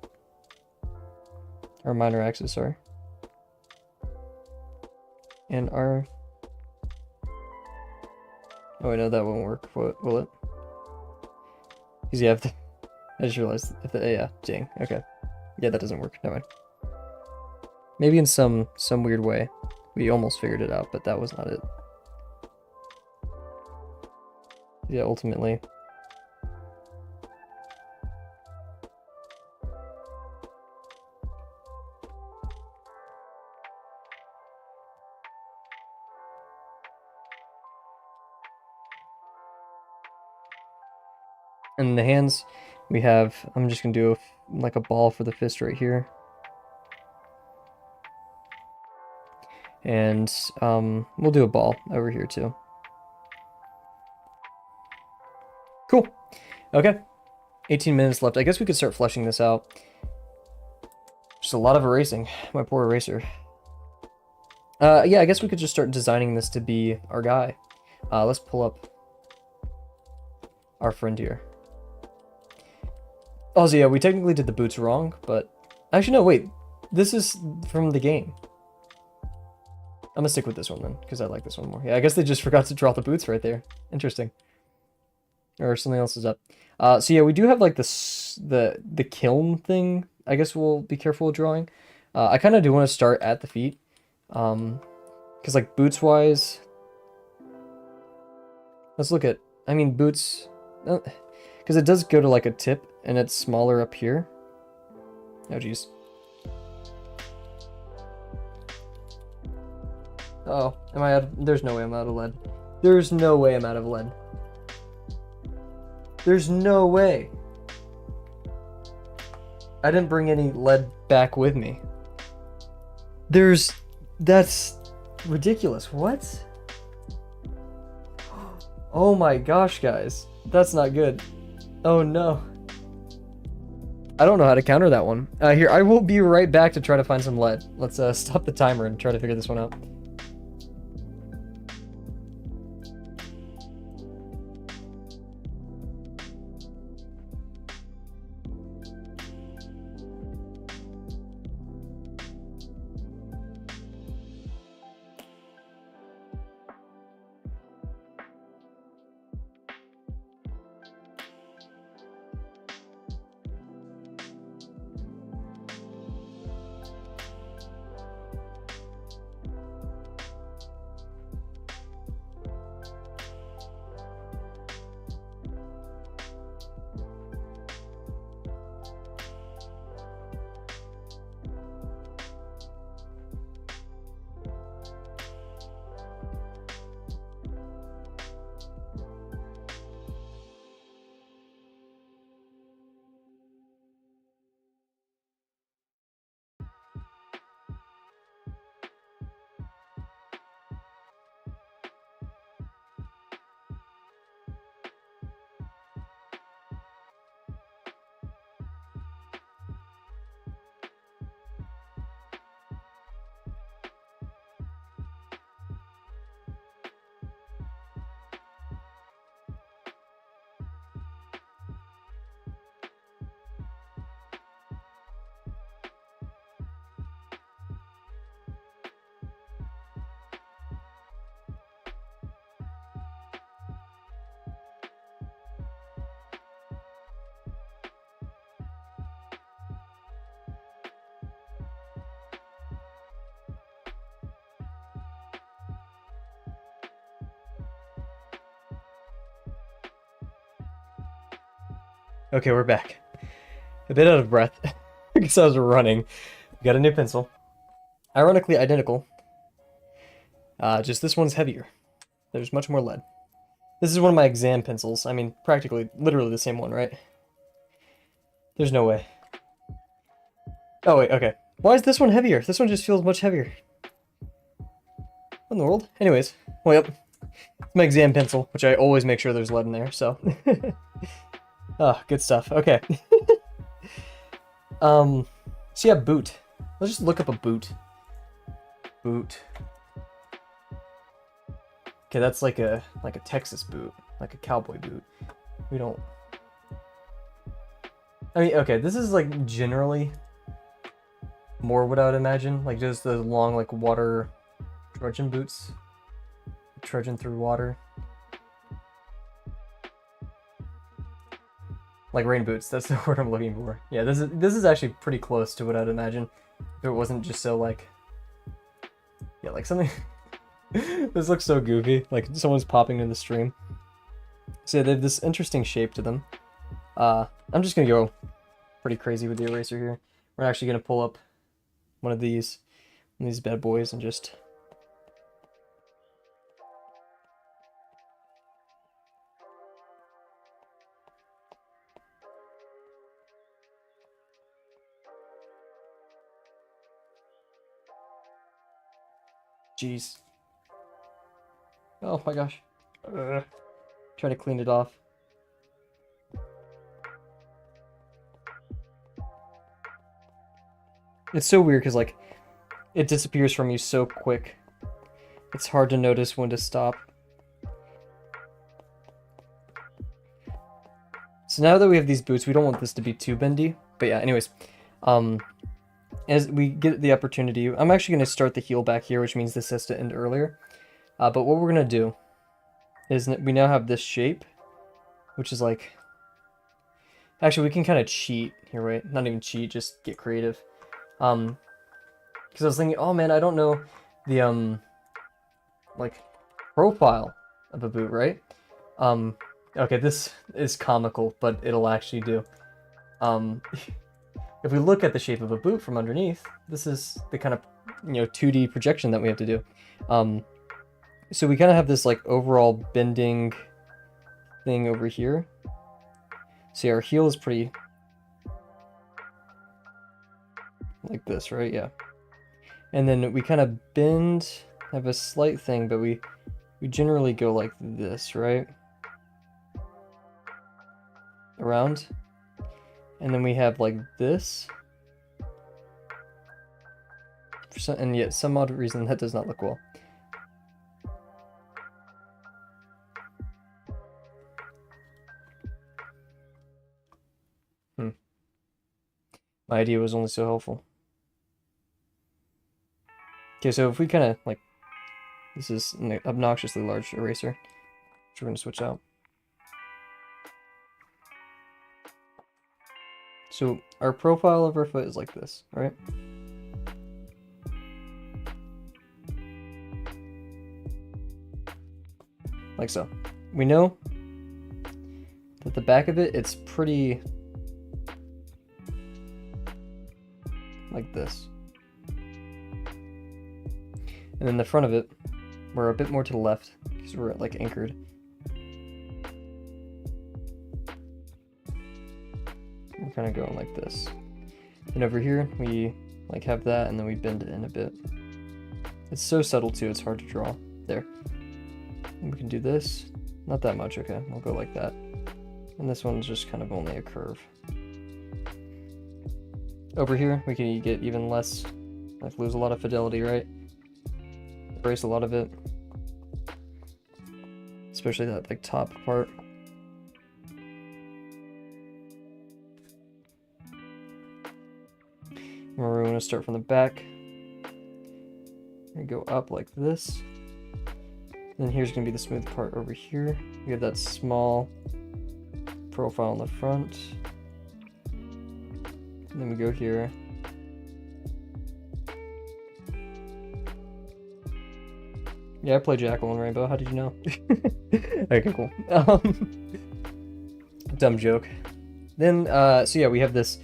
Our minor axis, sorry. And our... Oh, I know that won't work, will it? Because you have to... I just realized... Yeah, dang, okay. Yeah, that doesn't work, never mind. Maybe in some weird way. We almost figured it out, but that was not it. Yeah, ultimately. And the hands, we have, I'm just gonna do like a ball for the fist right here. And we'll do a ball over here too. Cool. Okay. 18 minutes left. I guess we could start fleshing this out. Just a lot of erasing. My poor eraser. Yeah, I guess we could just start designing this to be our guy. Let's pull up our friend here. Oh, so yeah, we technically did the boots wrong, but... Actually, no, wait. This is from the game. I'm gonna stick with this one then, because I like this one more. Yeah, I guess they just forgot to draw the boots right there. Interesting. Or something else is up. So yeah, we do have like the kiln thing. I guess we'll be careful with drawing. I kind of do want to start at the feet. Because like boots wise... Let's look at... I mean, boots... Because it does go to like a tip, and it's smaller up here. Oh, jeez. Oh, am I out of... There's no way I'm out of lead. There's no way I'm out of lead. There's no way. I didn't bring any lead back with me. That's ridiculous. What? Oh my gosh, guys. That's not good. Oh no. I don't know how to counter that one. Here, I will be right back to try to find some lead. Let's stop the timer and try to figure this one out. Okay, we're back. A bit out of breath because I was running. We got a new pencil. Ironically identical. Just this one's heavier. There's much more lead. This is one of my exam pencils. I mean, practically, literally the same one, right? There's no way. Oh, wait, okay. Why is this one heavier? This one just feels much heavier. What in the world? Anyways, well, yep. It's my exam pencil, which I always make sure there's lead in there, so. Oh, good stuff. Okay. So yeah, boot. Let's just look up a boot. Boot. Okay, that's like a Texas boot, like a cowboy boot. We don't. I mean, okay, this is like generally more what I would imagine, like just the long like water trudging boots, trudging through water. Like rain boots, that's the word I'm looking for. Yeah, this is actually pretty close to what I'd imagine if it wasn't just so like, yeah, like something. This looks so goofy, like someone's popping in the stream. So yeah, they have this interesting shape to them. I'm just gonna go pretty crazy with the eraser here. We're actually gonna pull up one of these bad boys and just. Jeez. Oh my gosh. Try to clean it off. It's so weird because like it disappears from you so quick. It's hard to notice when to stop. So now that we have these boots, we don't want this to be too bendy. But yeah, anyways, as we get the opportunity, I'm actually going to start the heel back here, which means this has to end earlier. But what we're going to do is we now have this shape, which is like... Actually, we can kind of cheat here, right? Not even cheat, just get creative. Because I was thinking, oh man, I don't know the, like, profile of a boot, right? Okay, this is comical, but it'll actually do. If we look at the shape of a boot from underneath, this is the kind of, 2D projection that we have to do. So we kind of have this, like, overall bending thing over here. See, our heel is pretty like this, right? Yeah. And then we kind of bend, have a slight thing, but we generally go like this, right? Around. And then we have like this. And yet some odd reason that does not look well. My idea was only so helpful. Okay, so if we kind of like, this is an obnoxiously large eraser, which we're going to switch out. So our profile of our foot is like this, right? Like so. We know that the back of it, it's pretty like this. And then the front of it, we're a bit more to the left because we're like anchored. We're kind of going like this. And over here, we like have that and then we bend it in a bit. It's so subtle too, it's hard to draw. There. And we can do this. Not that much, okay. We'll go like that. And this one's just kind of only a curve. Over here, we can get even less, like lose a lot of fidelity, right? Erase a lot of it. Especially that like top part. Remember, we want to start from the back. And go up like this. Then here's going to be the smooth part over here. We have that small profile in the front. And then we go here. Yeah, I play Jackal in Rainbow. How did you know? Okay, cool. Dumb joke. Then, so yeah, we have this.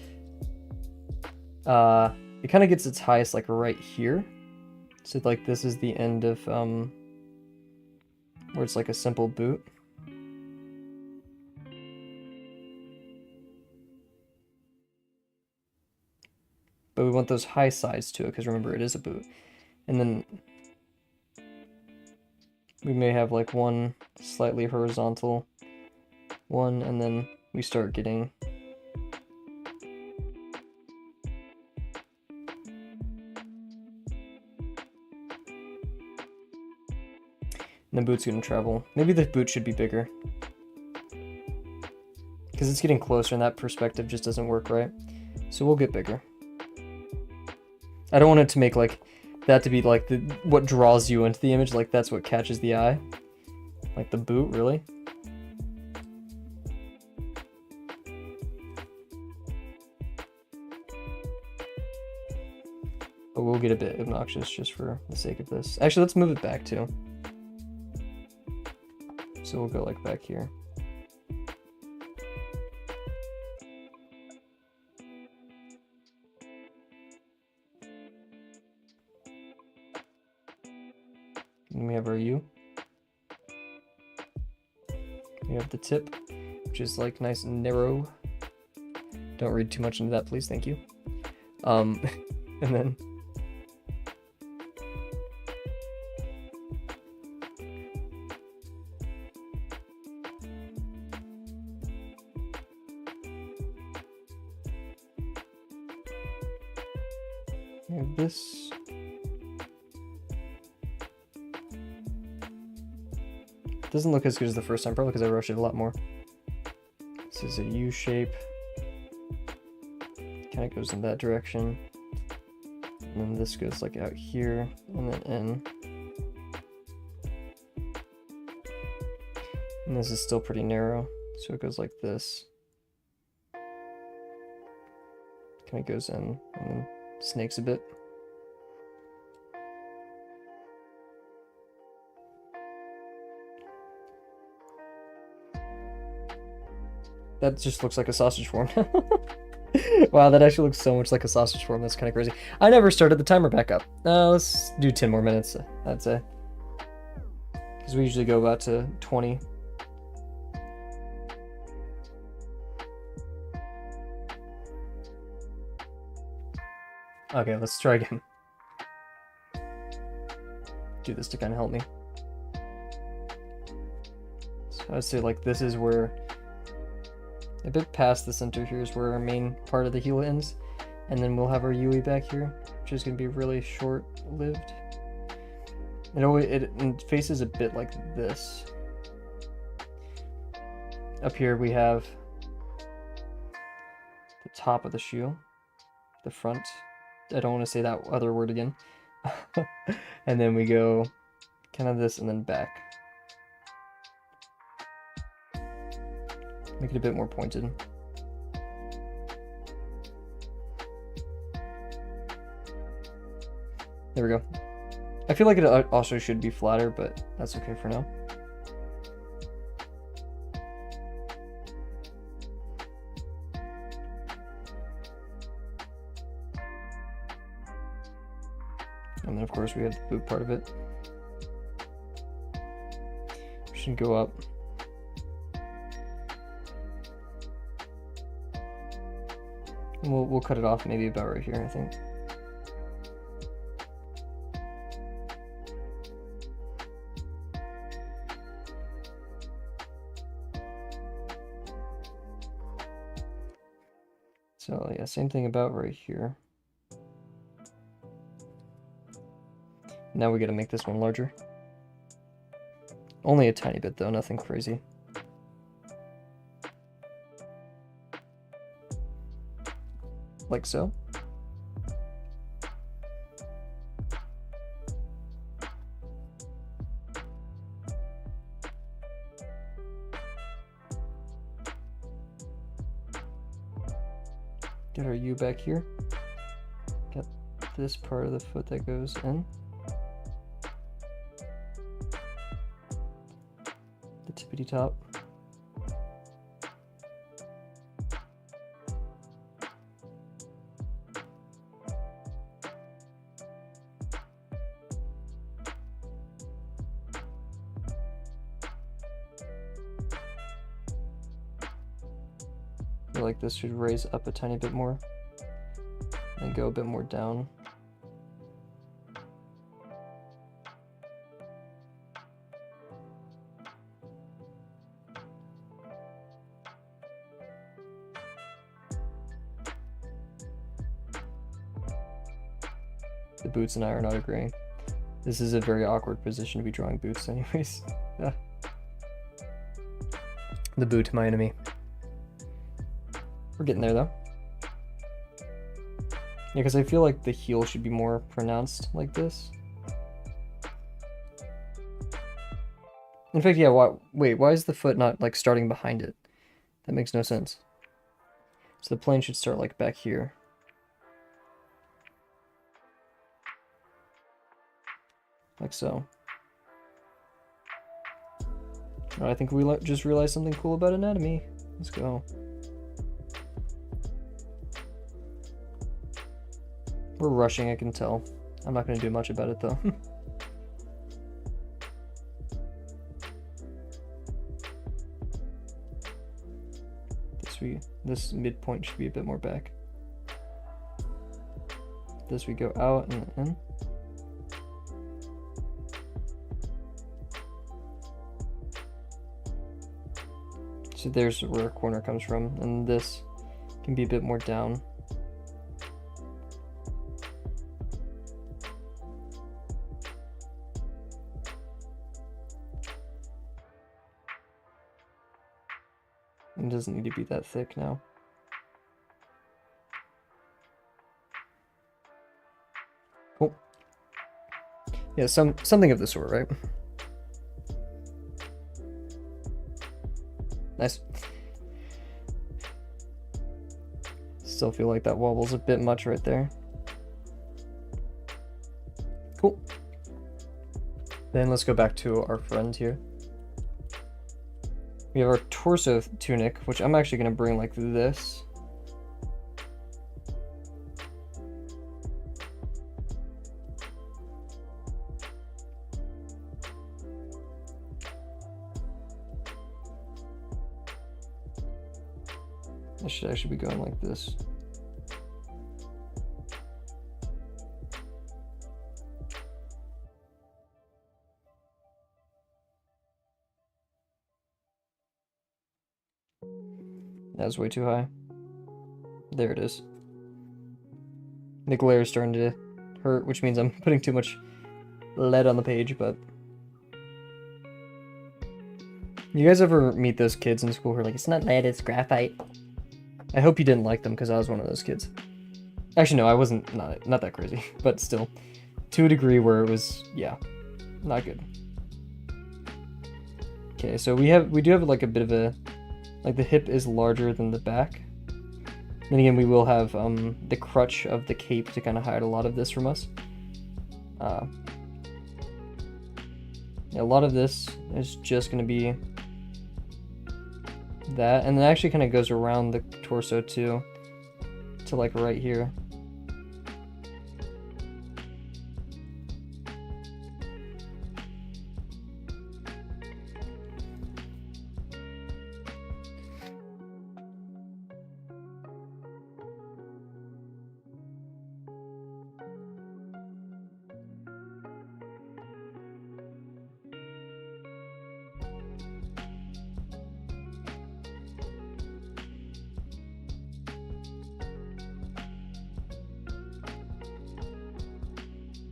It kind of gets its highest like right here. So like this is the end of where it's like a simple boot. But we want those high sides to it because remember it is a boot. And then we may have like one slightly horizontal one, and then we start getting and the boot's gonna travel. Maybe the boot should be bigger because it's getting closer and that perspective just doesn't work right. So we'll get bigger. I don't want it to make like that to be like the what draws you into the image, like that's what catches the eye. Like the boot, really. But we'll get a bit obnoxious just for the sake of this. Actually, let's move it back too. So we'll go like back here. And we have our U. We have the tip, which is like nice and narrow. Don't read too much into that, please. Thank you. And then we have this. Doesn't look as good as the first time, probably because I rushed it a lot more. This is a U shape. Kind of goes in that direction. And then this goes like out here and then in. And this is still pretty narrow, so it goes like this. Kind of goes in and then snakes a bit. That just looks like a sausage form. Wow, that actually looks so much like a sausage form. That's kind of crazy. I never started the timer back up. Let's do 10 more minutes, I'd say. Because we usually go about to 20. Okay, let's try again. Do this to kind of help me. So I'd say like this is where, a bit past the center here is where our main part of the heel ends, and then we'll have our Yui back here, which is going to be really short-lived. It faces a bit like this. Up here we have the top of the shoe, the front. I don't want to say that other word again. And then we go kind of this and then back. Make it a bit more pointed. There we go. I feel like it also should be flatter, but that's okay for now. And then of course we have the boot part of it. We should go up. And we'll cut it off maybe about right here, I think. So yeah, same thing about right here. Now we gotta make this one larger. Only a tiny bit though, nothing crazy. Like so. Get our U back here. Get this part of the foot that goes in. The tippity top. I feel like this should raise up a tiny bit more and go a bit more down. The boots and I are not agreeing. This is a very awkward position to be drawing boots anyways. The boot, my enemy. We're getting there though. Yeah, because I feel like the heel should be more pronounced like this. In fact, yeah, wait, why is the foot not like starting behind it? That makes no sense. So the plane should start like back here. Like so. I think we just realized something cool about anatomy. Let's go. We're rushing, I can tell. I'm not going to do much about it though. This midpoint should be a bit more back. This we go out and in. So there's where our corner comes from, and this can be a bit more down. It doesn't need to be that thick now. Cool. Yeah, something of the sort, right? Nice. Still feel like that wobbles a bit much right there. Cool. Then let's go back to our friend here. We have our torso tunic, which I'm actually going to bring like this. This should actually be going like this. That's way too high. There it is. The glare is starting to hurt, which means I'm putting too much lead on the page, but... You guys ever meet those kids in school who are like, it's not lead, it's graphite? I hope you didn't like them, because I was one of those kids. Actually, no, I wasn't, not that crazy, but still. To a degree where it was, yeah, not good. Okay, so we do have like a bit of a, like the hip is larger than the back. Then again, we will have the crutch of the cape to kind of hide a lot of this from us. Yeah, a lot of this is just going to be that, and it actually kind of goes around the torso too, to like right here.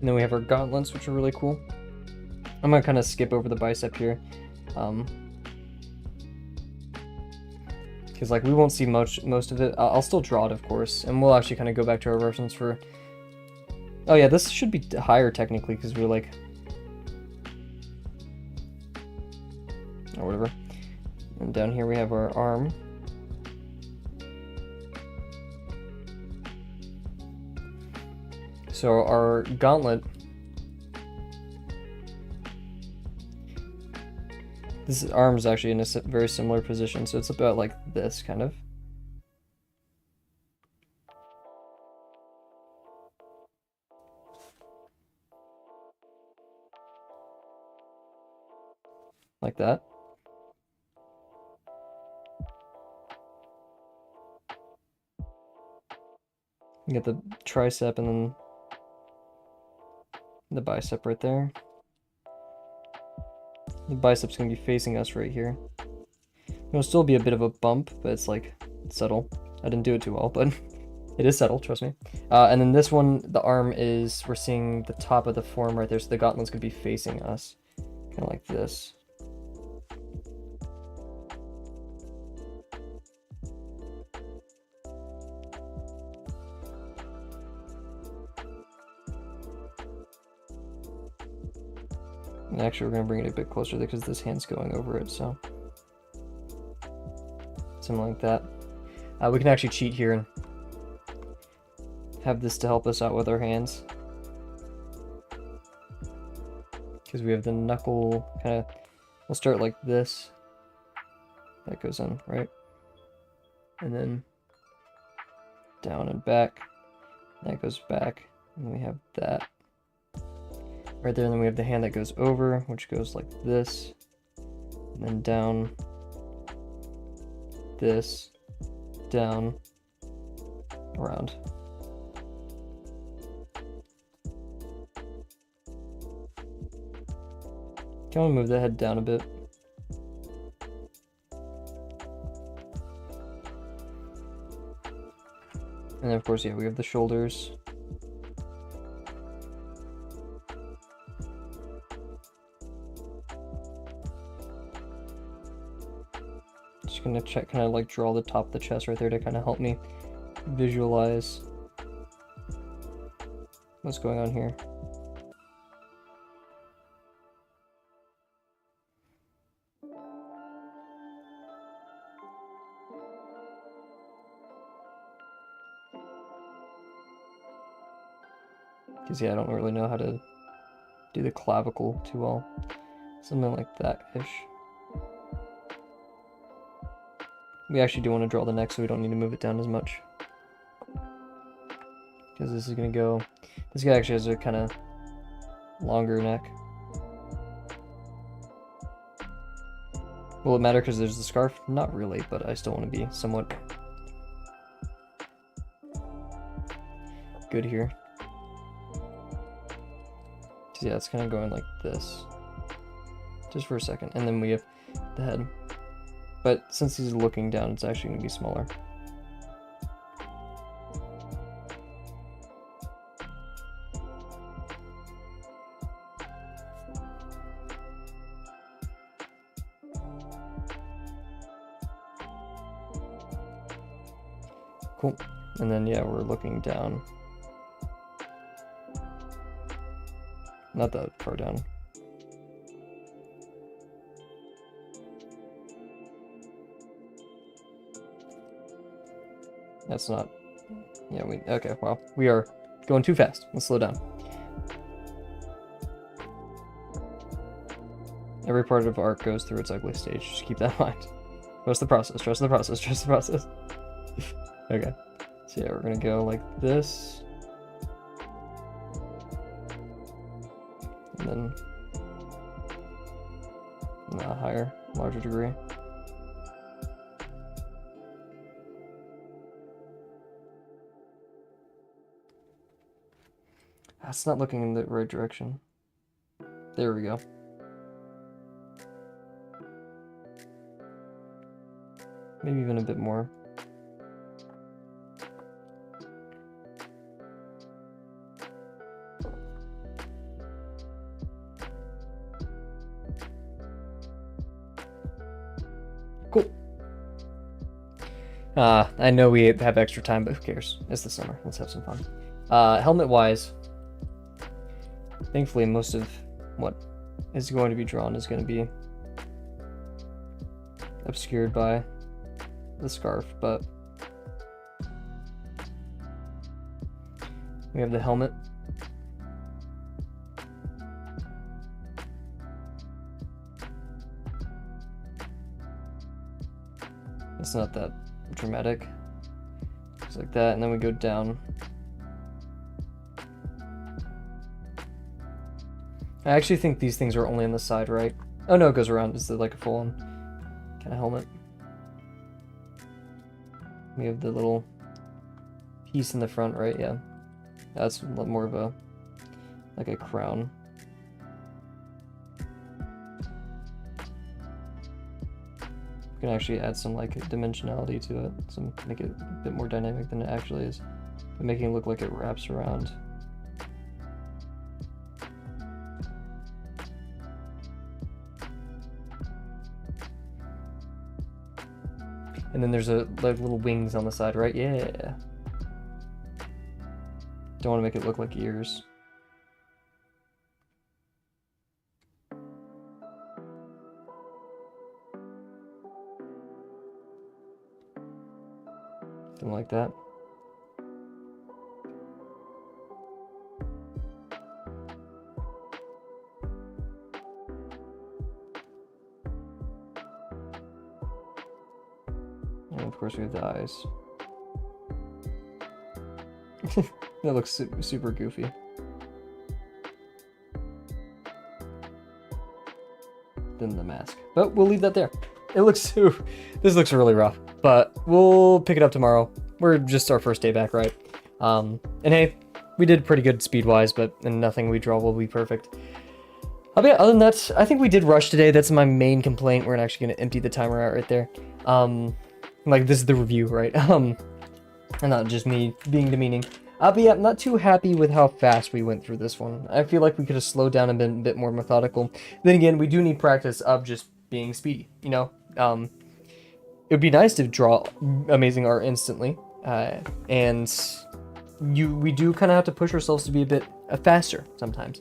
And then we have our gauntlets, which are really cool. I'm gonna kind of skip over the bicep here, because like we won't see most of it. I'll still draw it, of course, and we'll actually kind of go back to our reference for. Oh yeah, this should be higher technically because we're like, or whatever. And down here we have our arm. So our gauntlet, this arm is actually in a very similar position, so it's about like this, kind of. Like that. You get the tricep and then the bicep right there. The bicep's gonna be facing us right here. It'll still be a bit of a bump, but it's like subtle. I didn't do it too well, but it is subtle, trust me. And then this one, the arm is, we're seeing the top of the form right there, so the gauntlet's gonna be facing us, kind of like this. And actually, we're going to bring it a bit closer because this hand's going over it, so something like that. We can actually cheat here and have this to help us out with our hands, because we have the knuckle kind of, we'll start like this. That goes in, right? And then down and back. That goes back, and we have that. Right there, and then we have the hand that goes over, which goes like this, and then down, this, down, around. Can we move the head down a bit? And then of course, yeah, we have the shoulders. Gonna check, kind of like draw the top of the chest right there to kind of help me visualize what's going on here. Because yeah, I don't really know how to do the clavicle too well. Something like that-ish. We actually do want to draw the neck, so we don't need to move it down as much. Because this is going to go... This guy actually has a kind of longer neck. Will it matter because there's the scarf? Not really, but I still want to be somewhat good here. So yeah, it's kind of going like this. Just for a second. And then we have the head. But since he's looking down, it's actually going to be smaller. Cool. And then, yeah, we're looking down. Not that far down. That's not... Yeah, okay, wow. We are going too fast. Let's slow down. Every part of art goes through its ugly stage. Just keep that in mind. Trust the process, trust the process, trust the process. Okay. So yeah, we're gonna go like this. And then... higher, larger degree. That's not looking in the right direction. There we go. Maybe even a bit more. Cool. I know we have extra time, but who cares? It's the summer. Let's have some fun. Helmet-wise, thankfully most of what is going to be drawn is going to be obscured by the scarf, but we have the helmet. It's not that dramatic. Just like that, and then we go down. I actually think these things are only on the side, right? Oh no, it goes around. It's like a full-on kind of helmet. We have the little piece in the front, right? Yeah. That's more of a, like a crown. We can actually add some like dimensionality to it, so make it a bit more dynamic than it actually is, but making it look like it wraps around. And then there's like little wings on the side, right? Yeah. Don't want to make it look like ears. Something like that. And of course we have the eyes. That looks super goofy. Then the mask. But we'll leave that there. It looks this looks really rough, but we'll pick it up tomorrow. We're just our first day back, right? And hey, we did pretty good speed-wise, but nothing we draw will be perfect. But yeah, other than that, I think we did rush today. That's my main complaint. We're actually going to empty the timer out right there. Like, this is the review, right? And not just me being demeaning. But yeah, I'm not too happy with how fast we went through this one. I feel like we could have slowed down and been a bit more methodical. Then again, we do need practice of just being speedy, you know? It would be nice to draw amazing art instantly. And we do kind of have to push ourselves to be a bit faster sometimes.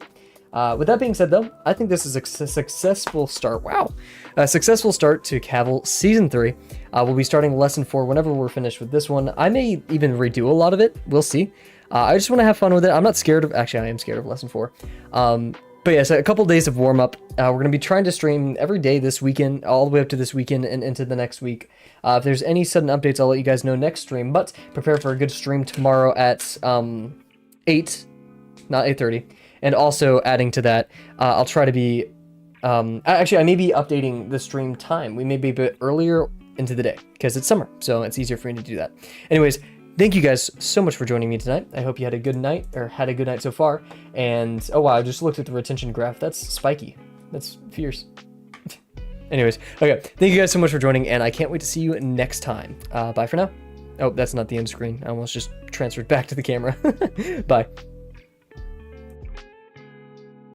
With that being said, though, I think this is a successful start. Wow. A successful start to Kavel Season 3. We'll be starting Lesson 4 whenever we're finished with this one. I may even redo a lot of it. We'll see. I just want to have fun with it. I'm not scared of... Actually, I am scared of Lesson 4. But yeah, so a couple days of warm-up. We're going to be trying to stream every day this weekend, all the way up to this weekend and into the next week. If there's any sudden updates, I'll let you guys know next stream. But prepare for a good stream tomorrow at 8, not 8:30. And also adding to that, I'll try to be... actually, I may be updating the stream time. We may be a bit earlier into the day, because it's summer, so it's easier for me to do that. Anyways, thank you guys so much for joining me tonight. I hope you had a good night, or had a good night so far. And, oh wow, I just looked at the retention graph. That's spiky. That's fierce. Anyways, okay. Thank you guys so much for joining, and I can't wait to see you next time. Bye for now. Oh, that's not the end screen. I almost just transferred back to the camera. Bye.